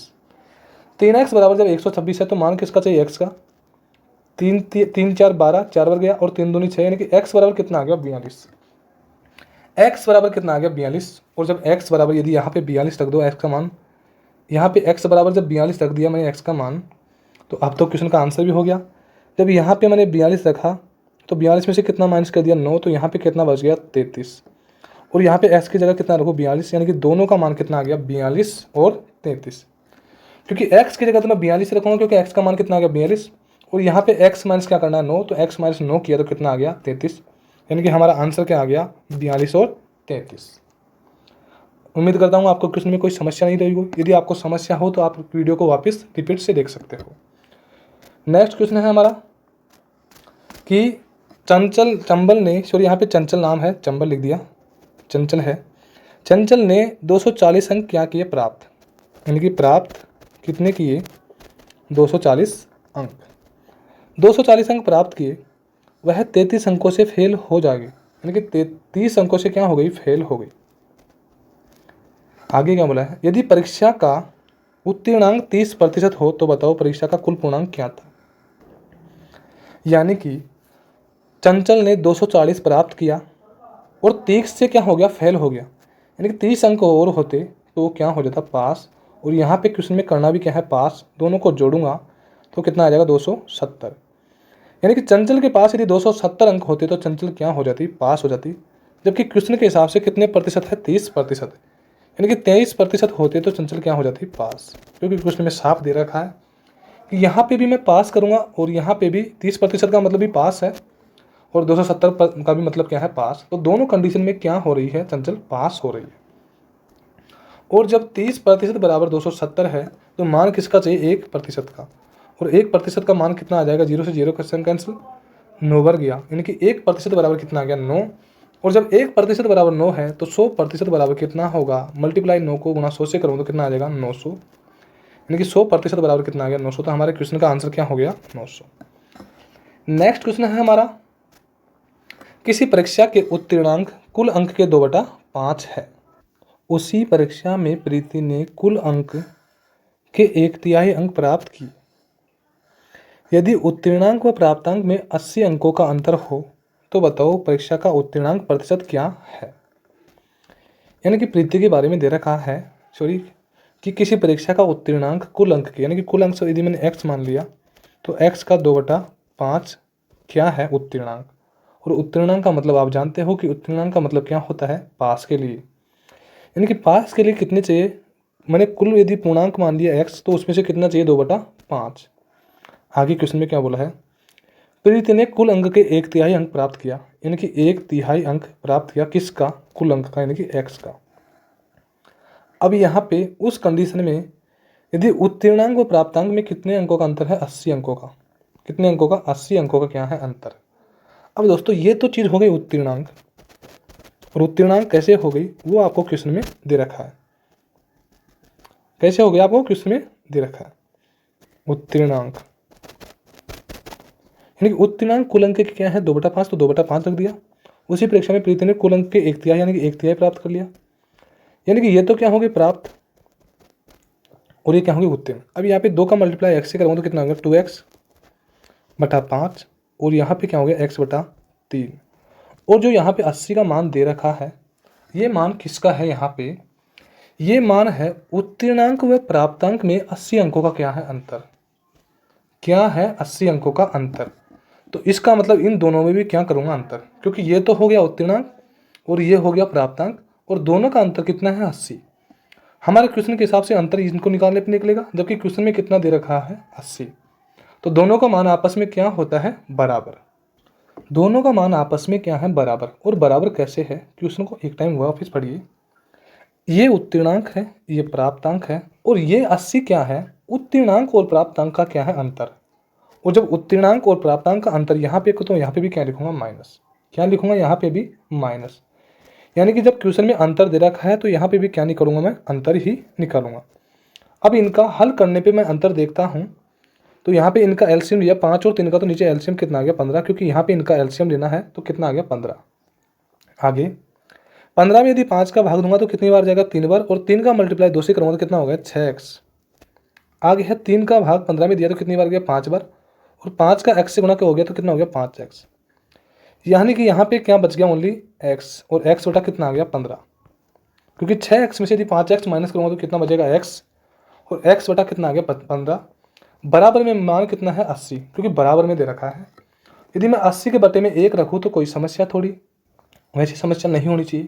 3x बराबर जब 126 है तो मान किसका चाहिए x का, 3 3 4 12, 4 बार गया और 3 दूनी 6, यानी कि x बराबर कितना आ गया 42, x बराबर कितना आ गया 42। और जब x बराबर यदि यहाँ पे 42 रख दो x का मान, यहाँ पे x बराबर जब 42 रख दिया मैंने x का मान, तो अब तो क्वेश्चन का आंसर भी हो गया। जब यहाँ पे मैंने 42 रखा तो 42 में से कितना माइनस कर दिया 9, तो यहाँ पे कितना बच गया 33, और यहाँ पे x की जगह कितना रखो 42, यानी कि दोनों का मान कितना आ गया 42 और 33, क्योंकि x की जगह तो मैं 42 रखूँगा क्योंकि x का मान कितना आ गया 42, और यहाँ पे x माइनस क्या करना है 9, तो x माइनस 9 किया तो कितना आ गया 33, यानी कि हमारा आंसर क्या आ गया 42 और 33। उम्मीद करता हूँ आपको क्वेश्चन में कोई समस्या नहीं रही हो, यदि आपको समस्या हो तो आप वीडियो को वापस रिपीट से देख सकते हो। नेक्स्ट क्वेश्चन है हमारा कि चंबल ने, सॉरी यहाँ पे चंचल नाम है, चंबल लिख दिया, चंचल है, चंचल ने 240 अंक क्या किए प्राप्त, यानी कि प्राप्त कितने किए 240 अंक, 240 अंक प्राप्त किए, वह 33 अंकों से फेल हो जाएगी, यानी कि 30 अंकों से क्या हो गई फेल हो गई। आगे क्या बोला है, यदि परीक्षा का उत्तीर्णांक 30% हो तो बताओ परीक्षा का कुल पूर्णांक क्या था। यानी कि चंचल ने 240 प्राप्त किया और 30 से क्या हो गया, फेल हो गया, यानी कि 30 अंक और होते तो क्या हो जाता, पास। और यहाँ पे क्वेश्चन में करना भी क्या है, पास। दोनों को जोड़ूंगा तो कितना आ जाएगा, 270। यानी कि चंचल के पास यदि 270 अंक होते तो चंचल क्या हो जाती, पास हो जाती। जबकि क्वेश्चन के हिसाब से कितने प्रतिशत है, 30%, यानी कि 23% होते तो चंचल क्या हो जाती, पास। क्योंकि क्वेश्चन में साफ दे रखा है कि यहाँ पे भी मैं पास करूँगा और यहाँ पे भी 30% का मतलब भी पास है और 270 का भी मतलब क्या है, पास। तो दोनों कंडीशन में क्या हो रही है, चंचल पास हो रही है। और जब 30% बराबर 270 है तो मान किसका चाहिए, 1% का। और 1% का मान कितना आ जाएगा, 0 से 0 क्वेश्चन कैंसिल, 9 बार गया, यानी कि 1% बराबर कितना आ गया, 9। और जब 1% बराबर 9 है तो 100% बराबर कितना होगा, मल्टीप्लाई 9 को गुणा 100 से करूँ तो कितना आ जाएगा, 900। यानी कि 100% बराबर कितना आ गया, 900। तो हमारे क्वेश्चन का आंसर क्या हो गया, 900। नेक्स्ट क्वेश्चन है हमारा, किसी परीक्षा के उत्तीर्णांक कुल अंक के 2/5 है। उसी परीक्षा में प्रीति ने कुल अंक के 1/3 अंक प्राप्त किए। यदि उत्तीर्णांक व प्राप्तांक में 80 अंकों का अंतर हो तो बताओ परीक्षा का उत्तीर्णांक प्रतिशत क्या है। यानी कि प्रीति के बारे में दे रखा है, सॉरी, कि किसी परीक्षा का उत्तीर्णांक कुल अंक के, यानी कि कुल अंक से यदि मैंने x मान लिया तो x का 2/5 क्या है, उत्तीर्णांक। और उत्तीर्णांक का मतलब आप जानते हो कि उत्तीर्णांक का मतलब क्या होता है, पास के लिए। यानी कि पास के लिए कितने चाहिए, मैंने कुल यदि पूर्णांक मान लिया x तो उसमें से कितना चाहिए, 2/5। आगे क्वेश्चन में क्या बोला है, प्रीति ने कुल अंक के 1/3 अंक प्राप्त किया। यानी कि 1/3 अंक प्राप्त किया किसका, कुल अंक का, यानी कि x का। अब यहाँ पे उस कंडीशन में यदि उत्तीर्णांक व प्राप्तांक में कितने अंकों का अंतर है, 80 अंकों का। कितने अंकों का, 80 अंकों का क्या है, अंतर। अब दोस्तों ये तो चीज़ हो गई उत्तीर्णांक, और उत्तीर्णांक कैसे हो गई वो आपको क्वेश्चन में दे रखा है। कैसे हो गया आपको क्वेश्चन में दे रखा है, उत्तीर्णांक। यानी कि उत्तीर्णांक कुल अंक के क्या है, 2/5, तो 2/5 रख दिया। उसी परीक्षा में प्रीति ने कुल अंक के 1/3 यानी कि 1/3 प्राप्त कर लिया। यानी कि ये तो क्या हो गया, प्राप्त, और ये क्या होगी, उत्तीर्ण। अब यहाँ पे 2 का मल्टीप्लाई x से करूँगा तो कितना होगा, 2x/5। और यहाँ पे क्या हो गया, x/3। और जो यहाँ पे 80 का मान दे रखा है, ये मान किसका है, यहाँ पे ये मान है उत्तीर्णांक व प्राप्तांक में 80 अंकों का क्या है, अंतर। क्या है, 80 अंकों का अंतर। तो इसका मतलब इन दोनों में भी क्या करूँगा, अंतर, क्योंकि ये तो हो गया उत्तीर्णांक और ये हो गया प्राप्तांक, और दोनों का अंतर कितना है, 80। हमारे क्वेश्चन के हिसाब से अंतर इनको निकालने पर निकलेगा, जबकि क्वेश्चन में कितना दे रखा है, 80। तो दोनों का मान आपस में क्या होता है, बराबर। दोनों का मान आपस में क्या है, बराबर। और बराबर कैसे है, क्वेश्चन को एक टाइम वापस पढ़िए। ये उत्तीर्णांक है, ये प्राप्तांक है, और ये 80 क्या है, उत्तीर्णांक और प्राप्तांक का क्या है, अंतर। और जब उत्तीर्णांक और प्राप्तांक का अंतर यहाँ पे तो यहाँ पे भी क्या लिखूंगा, माइनस। क्या लिखूंगा, यहाँ पे भी माइनस। यानी कि जब क्वेश्चन में अंतर दे रखा है तो यहाँ पे भी क्या निकालूंगा, मैं अंतर ही निकालूंगा। अब इनका हल करने पे मैं अंतर देखता हूँ तो यहाँ पे इनका एलसीएम लिया 5 और 3 का, तो नीचे एलसीएम कितना आ गया, 15, क्योंकि यहाँ पे इनका एलसीएम लेना है तो कितना आ गया, 15। आगे 15 में यदि 5 का भाग दूंगा तो कितनी बार जाएगा, 3 बार। और 3 का मल्टीप्लाई 2 से करूँगा तो कितना हो गया, 6x। आगे है 3 का भाग 15 में दिया तो कितनी बार गया, 5 बार। और 5 का x से गुणा हो गया तो कितना हो गया, 5x। यानी कि यहाँ पे क्या बच गया, ओनली x, और x बटा कितना आ गया, 15। क्योंकि 6x में से यदि 5x माइनस करूँगा तो कितना बचेगा, x, और x बटा कितना आ गया, 15। बराबर में मान कितना है, 80, क्योंकि बराबर में दे रखा है। यदि मैं 80 के बटे में 1 रखूँ तो कोई समस्या थोड़ी, वैसी समस्या नहीं होनी चाहिए,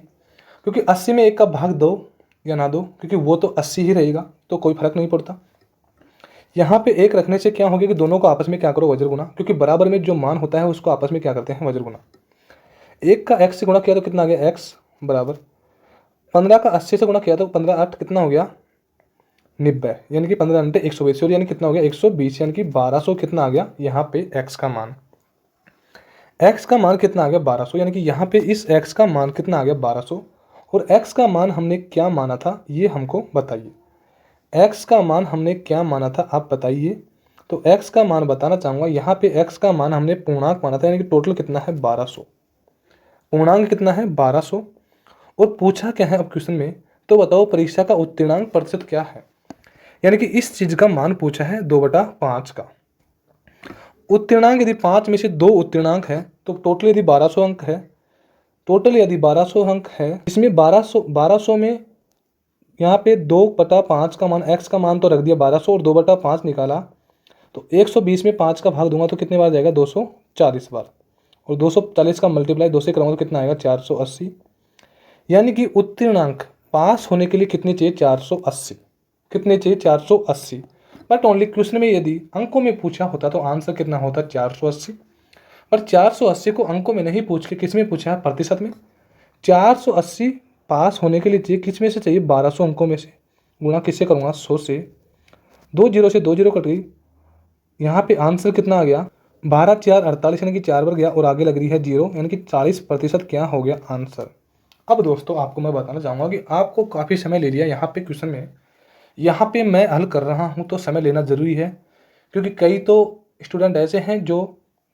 क्योंकि 80 में 1 का भाग दो या ना दो, क्योंकि वो तो 80 ही रहेगा, तो कोई फर्क नहीं पड़ता। यहाँ पे 1 रखने से क्या हो गया कि दोनों को आपस में क्या करो, वज्र गुना, क्योंकि बराबर में जो मान होता है उसको आपस में क्या करते हैं, वज्र गुना। 1 का x से गुणा किया तो कितना आ गया, x बराबर 15 का 80 से गुणा किया तो 15 8 कितना हो गया, 90, यानी कि 15 घंटे 120, और यानी कितना हो गया, 120, यानी कि 1200 कितना आ गया, यहाँ पे x का मान। x का मान कितना आ गया, 1200, यानी कि यहाँ पे इस x का मान कितना आ गया, 1200। और x का मान हमने क्या माना था, ये हमको बताइए। x का मान हमने क्या माना था, आप बताइए। तो x का मान बताना चाहूँगा, यहाँ पे x का मान हमने पूर्णांक माना था, यानी कि टोटल कितना है, 1200। पूर्णांक कितना है, 1200। और पूछा क्या है अब क्वेश्चन में, तो बताओ परीक्षा का उत्तीर्णांक प्रतिशत क्या है। यानी कि इस चीज़ का मान पूछा है 2/5 का। उत्तीर्णांक यदि 5 में से 2 उत्तीर्णांक है तो टोटल यदि 1200 अंक है टोटल यदि 1200 अंक है, इसमें 1200 में यहाँ पे 2/5 का मान, x का मान तो रख दिया 1200 और 2/5 निकाला, तो 120 में 5 का भाग दूंगा तो कितने बार जाएगा, 240 बार, और 240 का मल्टीप्लाई 2 से करूँगा तो कितना आएगा, 480। यानी कि उत्तीर्णांक पास होने के लिए कितने चाहिए, 480। कितने चाहिए, 480। बट ओनली क्वेश्चन में यदि अंकों में पूछा होता तो आंसर कितना होता, 480। पर 480 को अंकों में नहीं पूछ के किस में पूछा है, प्रतिशत में। 480 पास होने के लिए चाहिए किस में से चाहिए, 1200 अंकों में से, गुणा किससे करूँगा, 100 से। 2 जीरो से 2 जीरो कट गई, यहाँ पे आंसर कितना आ गया, 12 4 48, यानी कि 4 बार गया और आगे लग रही है 0, यानी कि 40% क्या हो गया आंसर। अब दोस्तों आपको मैं बताना चाहूँगा कि आपको काफ़ी समय ले लिया यहाँ पे क्वेश्चन में, यहाँ पे मैं हल कर रहा हूँ तो समय लेना ज़रूरी है, क्योंकि कई तो स्टूडेंट ऐसे हैं जो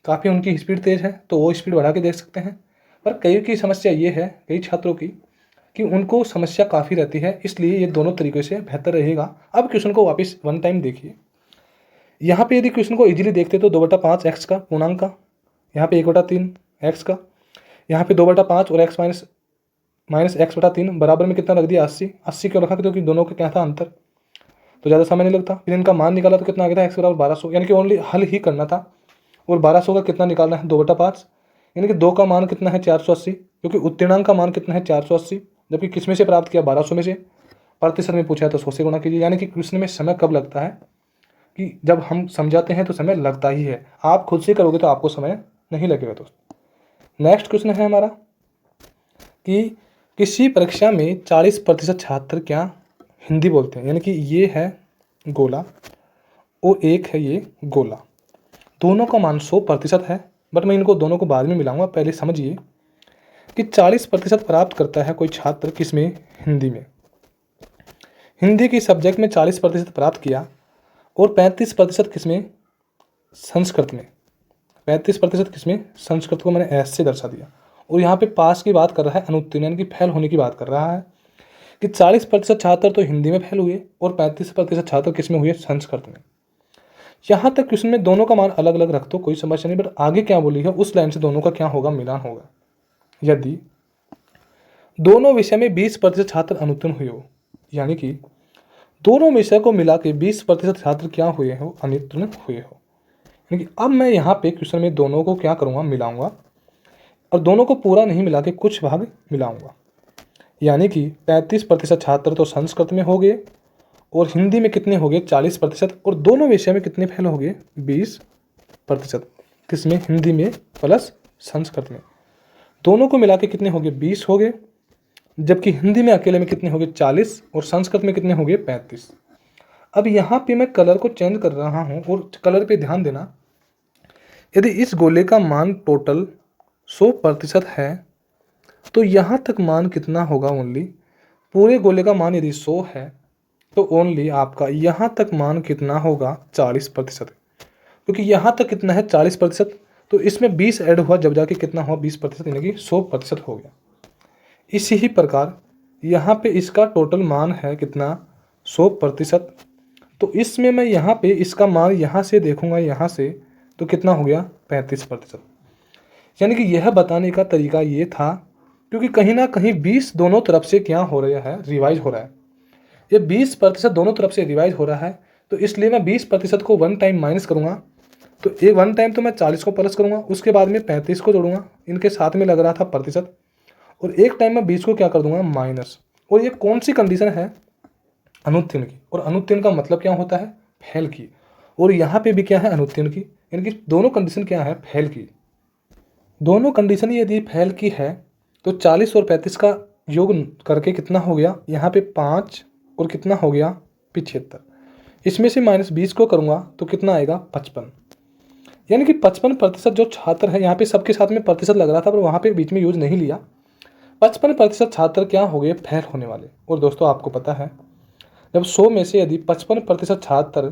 काफ़ी उनकी स्पीड तेज़ है तो वो स्पीड बढ़ा के देख सकते हैं, पर कई की समस्या ये है, कई छात्रों की, कि उनको समस्या काफ़ी रहती है, इसलिए ये दोनों तरीके से बेहतर रहेगा। अब क्वेश्चन को वापस वन टाइम देखिए। यहाँ पे यदि क्वेश्चन को इजीली देखते तो 2/5 एक्स का पूर्णांक का, यहाँ पे 1/3 एक्स का, यहाँ पे 2/5 और एक्स माइनस x/3 बराबर में कितना रख दिया, 80। 80 क्यों रखा, क्योंकि दोनों का क्या था, अंतर, तो ज़्यादा समय नहीं लगता। फिर इनका मान निकाला तो कितना आ गया था, x बराबर 1200, यानी कि ओनली हल ही करना था। और 1200 का कितना निकालना है, 2/5, यानी कि 2 का मान कितना है, 480, क्योंकि उत्तीर्णांक का मान कितना है, 480, जबकि किस में से प्राप्त किया, 1200 में से। प्रतिशत में पूछा है तो 100 से गुणा कीजिए। यानी कि क्वेश्चन में समय कब लगता है, कि जब हम समझाते हैं तो समय लगता ही है, आप खुद से करोगे तो आपको समय नहीं लगेगा। दोस्तों नेक्स्ट क्वेश्चन है हमारा कि किसी परीक्षा में 40% छात्र क्या हिंदी बोलते हैं, यानी कि ये है गोला और एक है ये गोला, दोनों का मान 100% है। बट मैं इनको दोनों को बाद में मिलाऊंगा, पहले समझिए कि 40% प्राप्त करता है कोई छात्र किसमें, हिंदी में। हिंदी की सब्जेक्ट में 40% प्राप्त किया, और 35% किसमें, संस्कृत में। 35% किसमें, संस्कृत को मैंने ऐसे दर्शा दिया। और यहाँ पे पास की बात कर रहा है, अनुत्तीर्ण यानी कि फेल होने की बात कर रहा है, कि 40% छात्र तो हिंदी में फेल हुए और 35% छात्र किसमें हुए, संस्कृत में। यहाँ तक क्वेश्चन में दोनों का मान अलग अलग रख दो, कोई समस्या नहीं, बट आगे क्या बोली है उस लाइन से दोनों का क्या होगा, मिलान होगा। यदि दोनों विषय में 20% छात्र अनुत्तीर्ण हुए हो, यानी कि दोनों विषय को मिला के 20% छात्र क्या हुए हो, अनुत्तीर्ण हुए हो। यानी कि अब मैं यहाँ पे क्वेश्चन में दोनों को क्या करूँगा, मिलाऊंगा, और दोनों को पूरा नहीं मिला के कुछ भाग मिलाऊंगा। यानी कि 35% छात्र तो संस्कृत में हो गए, और हिंदी में कितने हो गए, 40%, और दोनों विषय में कितने फेल हो गए, 20%। किसमें, हिंदी में प्लस संस्कृत में। दोनों को मिला के कितने हो गए, 20 हो गए, जबकि हिंदी में अकेले में कितने हो गए, 40, और संस्कृत में कितने हो गए, 35। अब यहाँ पे मैं कलर को चेंज कर रहा हूँ, और कलर पे ध्यान देना। यदि इस गोले का मान टोटल 100% है तो यहाँ तक मान कितना होगा, ओनली पूरे गोले का मान यदि 100 है तो ओनली आपका यहाँ तक मान कितना होगा, 40%। क्योंकि यहाँ तक कितना है, 40%, तो इसमें 20 ऐड हुआ जब जाके कितना हुआ, 20%, यानी कि 100% हो गया। इसी ही प्रकार यहाँ पे इसका टोटल मान है कितना, 100%, तो इसमें मैं यहाँ पे इसका मान यहाँ से देखूंगा, यहाँ से, तो कितना हो गया, 35%। यानी कि यह बताने का तरीका ये था, क्योंकि कहीं ना कहीं 20 दोनों तरफ से क्या हो रहा है, रिवाइज हो रहा है। ये 20% दोनों तरफ से रिवाइज हो रहा है, तो इसलिए मैं 20% को वन टाइम माइनस करूँगा। तो एक वन टाइम तो मैं 40 को प्लस करूँगा, उसके बाद में 35 को जोड़ूंगा, इनके साथ में लग रहा था प्रतिशत, और एक टाइम में 20 को क्या कर दूंगा, माइनस। और ये कौन सी कंडीशन है, अनुत्तीर्ण की। और अनुत्तीर्ण का मतलब क्या होता है, फेल की। और यहाँ पे भी क्या है, अनुत्तीर्ण की, यानी कि दोनों कंडीशन क्या है, फेल की। दोनों कंडीशन यदि फेल की है तो 40 और 35 का योग करके कितना हो गया, यहाँ पे 5 और कितना हो गया, 75। इसमें से -20 को करूँगा तो कितना आएगा, 55। यानी कि 55% जो छात्र है, यहाँ पे सबके साथ में प्रतिशत लग रहा था पर वहाँ पे बीच में यूज नहीं लिया। 55% छात्र क्या हो गए, फेल होने वाले। और दोस्तों आपको पता है, जब 100 में से यदि 55% छात्र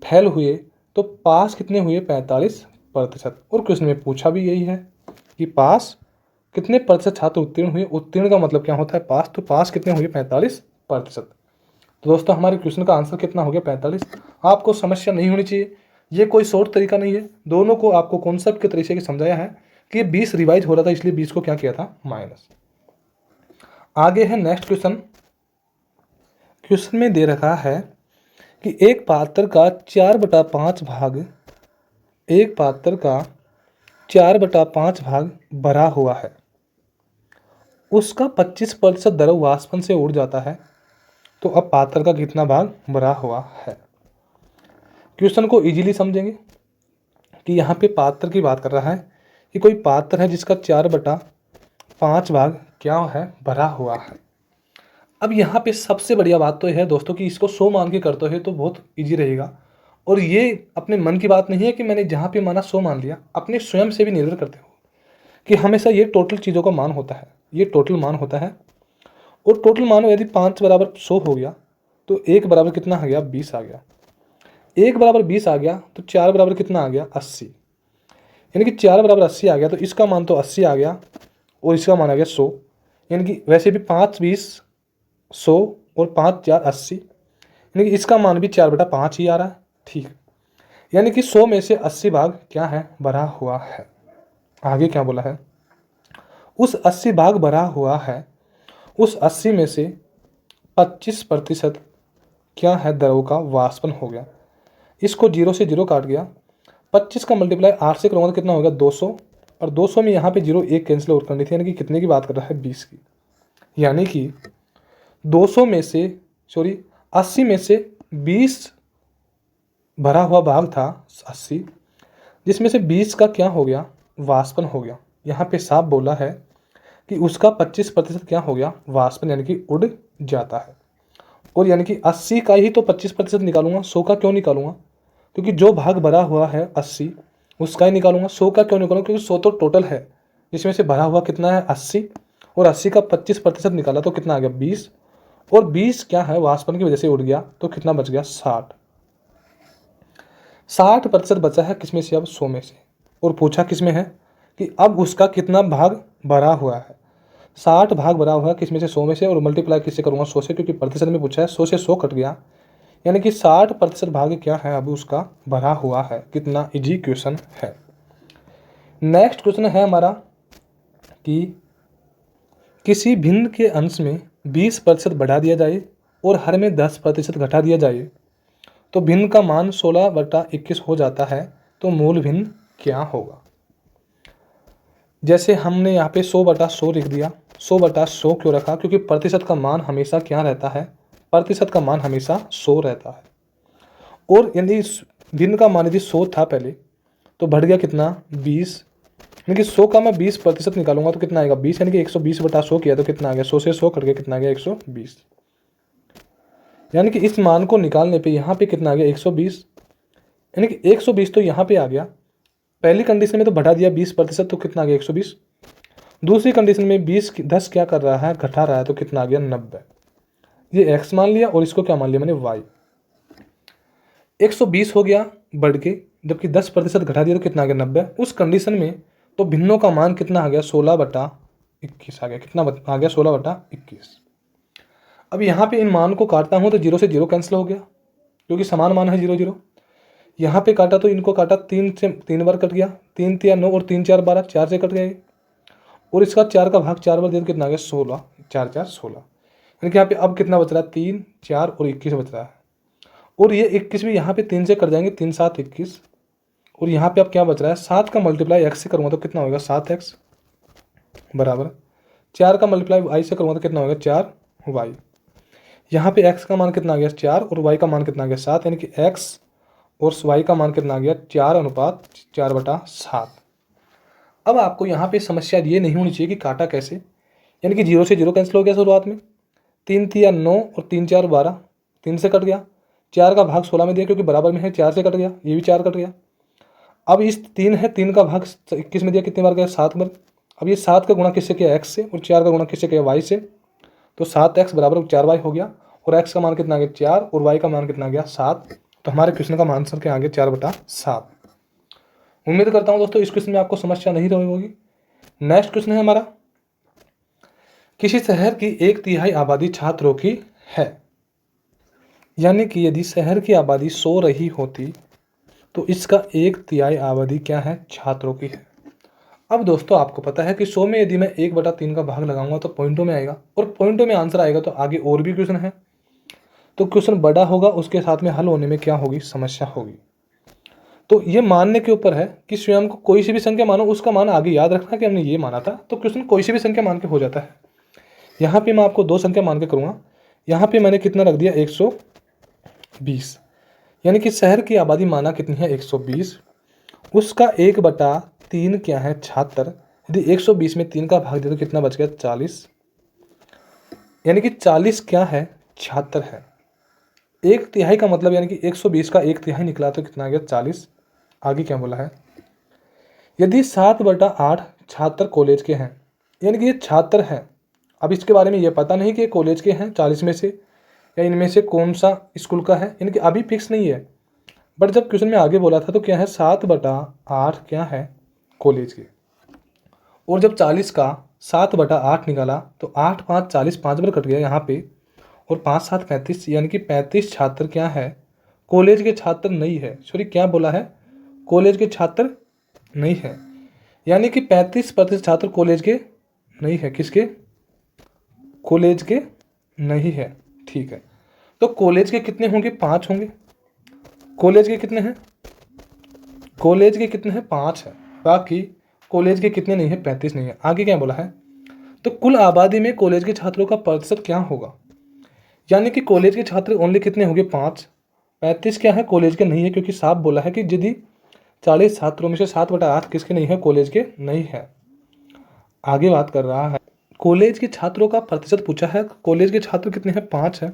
फेल हुए तो पास कितने हुए, 45%। और क्वेश्चन में पूछा भी यही है कि पास कितने प्रतिशत छात्र उत्तीर्ण हुए। उत्तीर्ण का मतलब क्या होता है, पास, तो पास कितने हुए, 45%। तो दोस्तों हमारे क्वेश्चन का आंसर कितना हो गया, 45। आपको समस्या नहीं होनी चाहिए, ये कोई शॉर्ट तरीका नहीं है, दोनों को आपको कॉन्सेप्ट के तरीके से समझाया है। कि ये 20 रिवाइज हो रहा था, इसलिए 20 को क्या किया था, माइनस। आगे है नेक्स्ट क्वेश्चन। क्वेश्चन में दे रखा है कि एक पात्र का 4/5 भाग, एक पात्र का 4/5 भाग भरा हुआ है, उसका 25% द्रव वाष्पन से उड़ जाता है, तो अब पात्र का कितना भाग भरा हुआ है। क्वेश्चन को इजीली समझेंगे कि यहाँ पे पात्र की बात कर रहा है कि कोई पात्र है जिसका 4/5 भाग क्या है, भरा हुआ है। अब यहाँ पे सबसे बढ़िया बात तो यह है दोस्तों कि इसको 100 मान के करते हो तो बहुत इजी रहेगा, और ये अपने मन की बात नहीं है कि मैंने जहाँ पे माना 100 मान लिया, अपने स्वयं से भी निर्भर करते हो कि हमेशा ये टोटल चीज़ों का मान होता है, ये टोटल मान होता है। और टोटल मान यदि 5 बराबर 100 हो गया तो 1 बराबर कितना आ गया, 20 आ गया। 1 बराबर 20 आ गया तो 4 बराबर कितना आ गया, 80। यानी कि 4 बराबर 80 आ गया, तो इसका मान तो 80 आ गया और इसका मान आ गया 100। यानी कि वैसे भी 5 20 100 और 5 4 80, यानी कि इसका मान भी 4/5 ही आ रहा है। ठीक, यानी कि 100 में से 80 भाग क्या है, भरा हुआ है। आगे क्या बोला है, उस 80 भाग भरा हुआ है, उस 80 में से 25% क्या है, द्रव का वाष्पन हो गया। इसको 0 से 0 काट गया, 25 का मल्टीप्लाई 8 से करूँगा तो कितना होगा, 200, और 200 में यहाँ पे 0 1 कैंसिल और करनी थी, यानी कि कितने की बात कर रहा है, 20 की। यानी कि 200 में से 80 में से 20 भरा हुआ भाग था 80, जिसमें से 20 का क्या हो गया, वाष्पन हो गया। यहाँ पे साफ बोला है कि उसका 25% क्या हो गया, वाष्पन, यानी कि उड़ जाता है। और यानी कि 80 का ही तो 25% निकालूंगा, 100 का क्यों निकालूंगा, क्योंकि जो भाग भरा हुआ है 80 उसका ही निकालूंगा, 100 का क्यों निकालूंगा, क्योंकि 100 तो टोटल है, जिसमें से भरा हुआ कितना है, 80, और 80 का 25% निकाला तो कितना आ गया, 20, और 20 क्या है, वाष्पन की वजह से उड़ गया, तो कितना बच गया, 60। 60% बचा है किसमें से, अब 100 में से, और पूछा किसमें है कि अब उसका कितना भाग भरा हुआ है। 60 भाग भरा हुआ है किसमें से, 100 में से, और मल्टीप्लाई किससे करूँगा, 100 से, क्योंकि प्रतिशत में पूछा है, 100 से 100 कट गया, यानी कि 60% भाग क्या है, अब उसका भरा हुआ है। कितना इजी क्वेश्चन है। नेक्स्ट क्वेश्चन है हमारा कि किसी भिन्न के अंश में 20% बढ़ा दिया जाए और हर में 10% घटा दिया जाए तो भिन्न का मान 16/21 हो जाता है, तो मूल भिन्न क्या होगा। जैसे हमने यहाँ पे 100/100 लिख दिया, 100/100 क्यों रखा, क्योंकि प्रतिशत का मान हमेशा क्या रहता है, प्रतिशत का मान हमेशा 100 रहता है। और यदि भिन्न का मान यदि 100 था पहले, तो बढ़ गया कितना, 20, यानी कि 100 का मैं 20% निकालूंगा तो कितना आएगा, 20, यानी कि 120/100 किया तो कितना आ गया, 100 से 100 कट गया, कितना आ गया, 120। यानी कि इस मान को निकालने पे यहाँ पे कितना आ गया, 120, यानी कि 120 तो यहाँ पे आ गया। पहली कंडीशन में तो बढ़ा दिया 20%, तो कितना आ गया, 120। दूसरी कंडीशन में 10 क्या कर रहा है, घटा रहा है, तो कितना आ गया, 90। ये x मान लिया और इसको क्या मान लिया मैंने, y। 120 हो गया बढ़ के, जबकि 10% घटा दिया तो कितना आ गया, 90। उस कंडीशन में तो भिन्नों का मान कितना आ गया, 16/21 आ गया। कितना आ गया, 16/21। अब यहाँ पे इन मान को काटता हूँ तो 0 से 0 कैंसिल हो गया, क्योंकि समान मान है 0 0। यहाँ पे काटा तो इनको काटा, 3 से 3 बार कट गया, 3 3 9 और 3 4 12, 4 से कट गए, और इसका 4 का भाग 4 बार दे तो कितना आ गया, 16, 4 4 16। यानी कि यहाँ पे अब कितना बच रहा है, 3 4 और 21 बच रहा है। और ये 21 भी यहाँ पे 3 से कट जाएंगे, 3 7 21, और यहाँ पे अब क्या बच रहा है, 7 का मल्टीप्लाई x से करूँगा तो कितना होगा, 7x बराबर 4 का मल्टीप्लाई y से करूँगा तो कितना होगा, 4y। यहाँ पे x का मान कितना आ गया, 4, और y का मान कितना आ गया, 7, यानी कि x और y का मान कितना आ गया, 4/4/7। अब आपको यहाँ पे समस्या ये नहीं होनी चाहिए कि काटा कैसे, यानी कि 0 से 0 कैंसिल हो गया शुरुआत में, 3 3 9 और 3 4 12, 3 से कट गया, 4 का भाग 16 में दिया क्योंकि बराबर में है, 4 से कट गया, ये भी 4 कट गया। अब इस 3 है, 3 का भाग 21 में दिया, कितने बार गया, 7 बार। अब ये 7 का गुणा किससे किया, x से, और 4 का गुणा किससे किया, y से, तो 7x बराबर 4y हो गया, और x का मान कितना आ गया, 4, और y का मान कितना आ गया, 7। तो हमारे क्वेश्चन का आंसर क्या आ गया, 4/7। उम्मीद करता हूँ दोस्तों इस क्वेश्चन में आपको समस्या नहीं रही होगी। नेक्स्ट क्वेश्चन है हमारा, किसी शहर की 1/3 आबादी छात्रों की है, यानी कि यदि शहर की आबादी 100 रही होती तो इसका 1/3 आबादी क्या है, छात्रों की है। अब दोस्तों आपको पता है कि 100 में यदि मैं 1/3 का भाग लगाऊंगा तो पॉइंटों में आएगा, और पॉइंटों में आंसर आएगा तो आगे और भी क्वेश्चन है, तो क्वेश्चन बड़ा होगा, उसके साथ में हल होने में क्या होगी, समस्या होगी। तो ये मानने के ऊपर है कि स्वयं को कोई सी भी संख्या मानो, उसका मान आगे याद रखना कि हमने ये माना था, तो क्वेश्चन कोई सी भी संख्या मान के हो जाता है। यहाँ पे मैं आपको 2 संख्या मान के करूँगा। यहाँ पे मैंने कितना रख दिया, 120, यानी कि शहर की आबादी माना कितनी है, 120, उसका 1/3 क्या है, 76। यदि 120 में 3 का भाग दे तो कितना बच गया, 40, यानी कि 40 क्या है, 76 है। 1/3 का मतलब यानी कि 120 का 1/3 निकला तो कितना आ गया, 40। आगे क्या बोला है, यदि 7/8 छात्र कॉलेज के हैं, यानी कि ये छात्र हैं। अब इसके बारे में ये पता नहीं कि ये कॉलेज के हैं 40 में से, या इनमें से कौन सा स्कूल का है, यानी कि अभी फिक्स नहीं है। बट जब क्वेश्चन में आगे बोला था तो क्या है, 7/8 क्या है, कॉलेज के। और जब 40 का 7/8 निकाला तो 8 5 40, 5 बार कट गया यहाँ पे, और 5 7 35, यानी कि 35 छात्र क्या है, कॉलेज के छात्र नहीं है। सॉरी, क्या बोला है, कॉलेज के छात्र नहीं है, यानी कि 35% छात्र कॉलेज के नहीं है। किसके, कॉलेज के नहीं है। ठीक है, तो कॉलेज के कितने होंगे, 5 होंगे। कॉलेज के कितने हैं, कॉलेज के कितने हैं, 5 है। बाकी कॉलेज के कितने नहीं है, 35 नहीं है। आगे क्या बोला है, तो कुल आबादी में कॉलेज के छात्रों का प्रतिशत क्या होगा, यानी कि कॉलेज के छात्र ओनली कितने होंगे, 5। 35 क्या है, कॉलेज के नहीं है, क्योंकि साफ बोला है कि यदि 40 छात्रों में से 7/8 किसके नहीं है, कॉलेज के नहीं है। आगे बात कर रहा है, कॉलेज के छात्रों का प्रतिशत पूछा है। कॉलेज के छात्र कितने हैं, 5 है।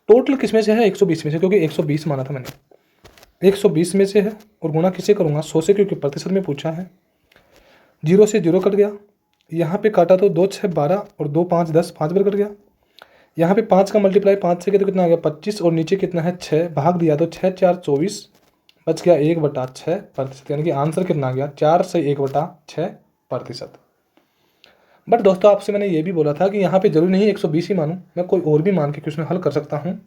टोटल किसमें से है, 120 में से, क्योंकि 120 माना था मैंने, 120 में से है। और गुणा किससे करूँगा, 100 से, क्योंकि प्रतिशत में पूछा है। 0 से 0 कट गया, यहाँ पे काटा तो 2 6 12 और 2 5 10, 5 बार कट गया। यहाँ पे 5 का मल्टीप्लाई 5 से किया तो कितना आ गया, 25, और नीचे कितना है, 6, भाग दिया तो 6 4 24, बच गया 1/6%, यानी कि आंसर कितना आ गया, 4 से 1/6%। बट दोस्तों आपसे मैंने ये भी बोला था कि यहाँ पे जरूरी नहीं 120 ही मानूं, मैं कोई और भी मान के क्वेश्चन हल कर सकता हूँ।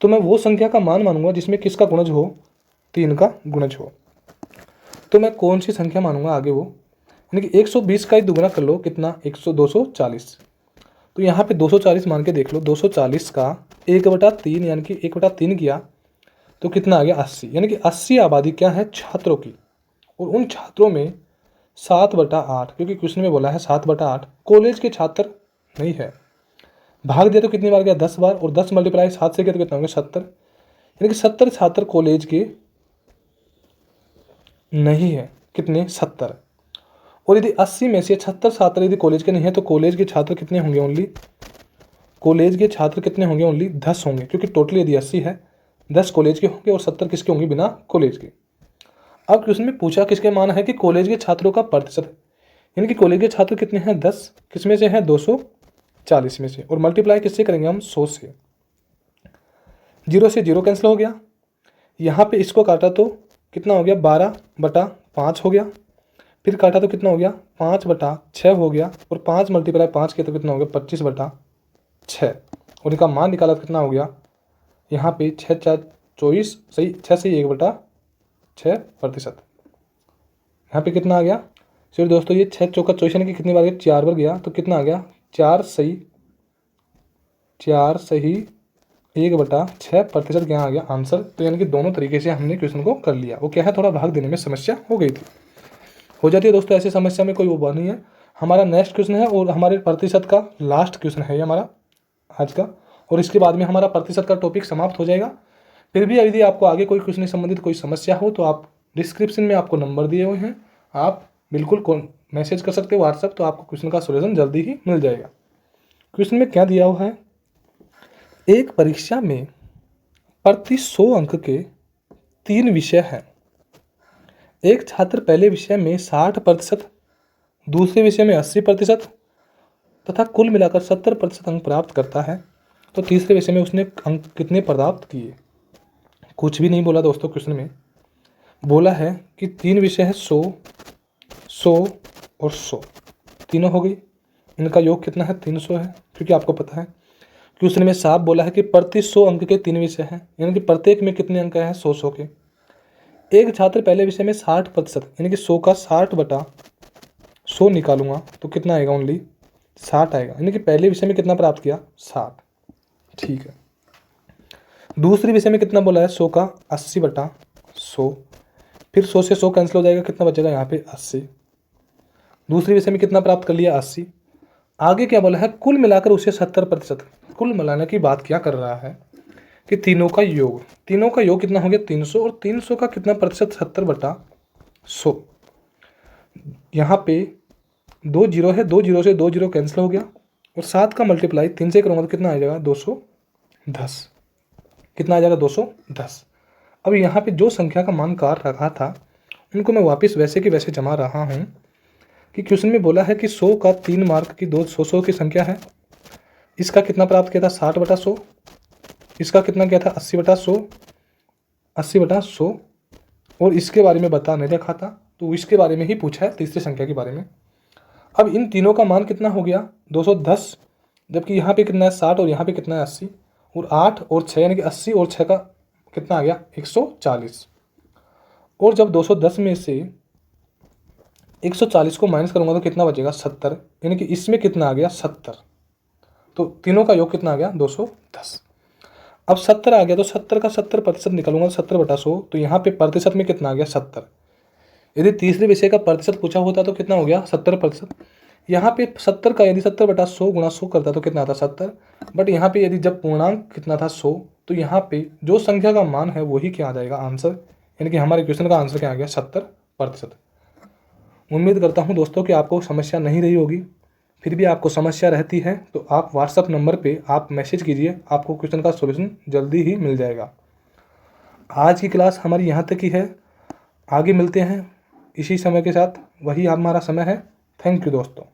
तो मैं वो संख्या का मान मानूंगा जिसमें किसका गुणज हो, 3 का गुणज हो। तो मैं कौन सी संख्या मानूंगा आगे, वो यानी कि 120 का ही दुगुना कर लो, कितना, 240। तो यहाँ पे 240 मान के देख लो, 240 का 1/3 यानी कि 1/3 किया तो कितना आ गया, 80, यानी कि 80 आबादी क्या है, छात्रों की। और उन छात्रों में 7/8, क्योंकि क्वेश्चन में बोला है 7/8 कॉलेज के छात्र नहीं है। भाग दिया तो कितनी बार गया, 10 बार, और 10 मल्टीप्लाई 7 से किया तो कितना होंगे, 70, यानी कि 70 छात्र कॉलेज के नहीं है। कितने, 70। और यदि 80 में से 76 छात्र यदि कॉलेज के नहीं है तो कॉलेज के छात्र कितने होंगे, ओनली कॉलेज के छात्र कितने होंगे, ओनली 10 होंगे, क्योंकि टोटल यदि 80 है, 10 कॉलेज के होंगे और 70 किसके होंगे, बिना कॉलेज के। अब क्वेश्चन में पूछा किसके मान है कि कॉलेज के छात्रों का प्रतिशत, यानी कि कॉलेज के छात्र कितने हैं, 10, किसमें से हैं, 240 में से, और मल्टीप्लाई किससे करेंगे हम, 100 से। 0 से 0 कैंसिल हो गया, यहाँ पे इसको काटा तो कितना हो गया, 12/5 हो गया। फिर काटा तो कितना हो गया, 5/6 हो गया, और 5 मल्टीप्लाई 5 किया तो कितना हो गया, 25/6, और इनका मान निकाला तो कितना हो गया, यहाँ पे 6 4 24, सही, 6 से 1/6%। यहाँ पे कितना आ गया, फिर दोस्तों ये 6 चौका 24 यानी कि कितनी बार गया, 4 बार गया, तो कितना आ गया, 4 सही 1/6% क्या आ गया आंसर। तो यानी कि दोनों तरीके से हमने क्वेश्चन को कर लिया। वो क्या है, थोड़ा भाग देने में समस्या हो गई थी, हो जाती है दोस्तों, ऐसी समस्या में कोई वो बात नहीं है। हमारा नेक्स्ट क्वेश्चन है और हमारे प्रतिशत का लास्ट क्वेश्चन है ये हमारा आज का, और इसके बाद में हमारा प्रतिशत का टॉपिक समाप्त हो जाएगा। फिर भी यदि आपको आगे कोई क्वेश्चन से संबंधित कोई समस्या हो तो आप डिस्क्रिप्शन में आपको नंबर दिए हुए हैं, आप बिल्कुल मैसेज कर सकते हो व्हाट्सएप, तो आपको क्वेश्चन का सोल्यूशन जल्दी ही मिल जाएगा। क्वेश्चन में क्या दिया हुआ है, एक परीक्षा में प्रति 100 अंक के 3 विषय हैं। एक छात्र पहले विषय में 60%, दूसरे विषय में 80% तथा कुल मिलाकर 70% अंक प्राप्त करता है, तो तीसरे विषय में उसने अंक कितने प्राप्त किए। कुछ भी नहीं बोला दोस्तों, क्वेश्चन में बोला है कि 3 विषय है, 100 100 और 100, तीनों हो गई, इनका योग कितना है, 300 है। क्योंकि आपको पता है क्वेश्चन में साफ बोला है कि प्रति 100 अंक के 3 विषय हैं, यानी कि प्रत्येक में कितने अंक हैं, 100 100 के। एक छात्र पहले विषय में 60%, यानी कि 100 का 60/3 100 निकालूंगा तो कितना आएगा, ओनली 60 आएगा। यानी कि पहले विषय में कितना प्राप्त किया, 60। ठीक है। दूसरे विषय में कितना बोला है, 100 का 80/100। फिर 100 से 100 कैंसिल हो जाएगा, कितना बचेगा यहाँ पे 80। दूसरे विषय में कितना प्राप्त कर लिया, 80। आगे क्या बोला है, कुल मिलाकर उसे 70%। कुल मिलाने की बात क्या कर रहा है कि तीनों का योग कितना हो गया, 300। और 300 का कितना प्रतिशत, 70/100। यहाँ पे 2 जीरो है, 2 जीरो से 2 जीरो कैंसिल हो गया। और 7 का मल्टीप्लाई 3 से करूँगा तो कितना आ जाएगा, 210। कितना आ जाएगा, 210। अब यहाँ पे जो संख्या का मान कार रखा था उनको मैं वापस वैसे के वैसे जमा रहा हूँ कि क्वेश्चन में बोला है कि 100 का 3 मार्क की 200 की संख्या है। इसका कितना प्राप्त किया था, 60/100। इसका कितना किया था, 80/100। और इसके बारे में बता नहीं रखा था, तो इसके बारे में ही पूछा है, तीसरी संख्या के बारे में। अब इन तीनों का मान कितना हो गया, 210, जबकि यहाँ पे कितना है 60 और यहाँ पे कितना है 80। और 8 और 6 यानी कि 80 और 6 का कितना आ गया, 140। और जब 210 में से 140 को माइनस करूँगा तो कितना बचेगा, 70। यानी कि इसमें कितना आ गया, 70। तो तीनों का योग कितना आ गया, 210। अब 70 आ गया तो 70 का 70% निकालूंगा, 70/100। तो यहाँ पे प्रतिशत में कितना आ गया, 70। यदि तीसरे विषय का प्रतिशत पूछा होता तो कितना हो गया, 70%। यहाँ पे 70 का यदि 70/100 गुणा 100 करता तो कितना आता, 70। बट यहाँ पे यदि जब पूर्णांक कितना था, 100, तो यहाँ पे जो संख्या का मान है वही क्या आ जाएगा, आंसर। यानी कि हमारे क्वेश्चन का आंसर क्या आ गया, 70%। उम्मीद करता हूँ दोस्तों कि आपको समस्या नहीं रही होगी। फिर भी आपको समस्या रहती है तो आप व्हाट्सएप नंबर पे आप मैसेज कीजिए, आपको क्वेश्चन का सॉल्यूशन जल्दी ही मिल जाएगा। आज की क्लास हमारी यहाँ तक ही है, आगे मिलते हैं इसी समय के साथ, वही हमारा समय है। थैंक यू दोस्तों।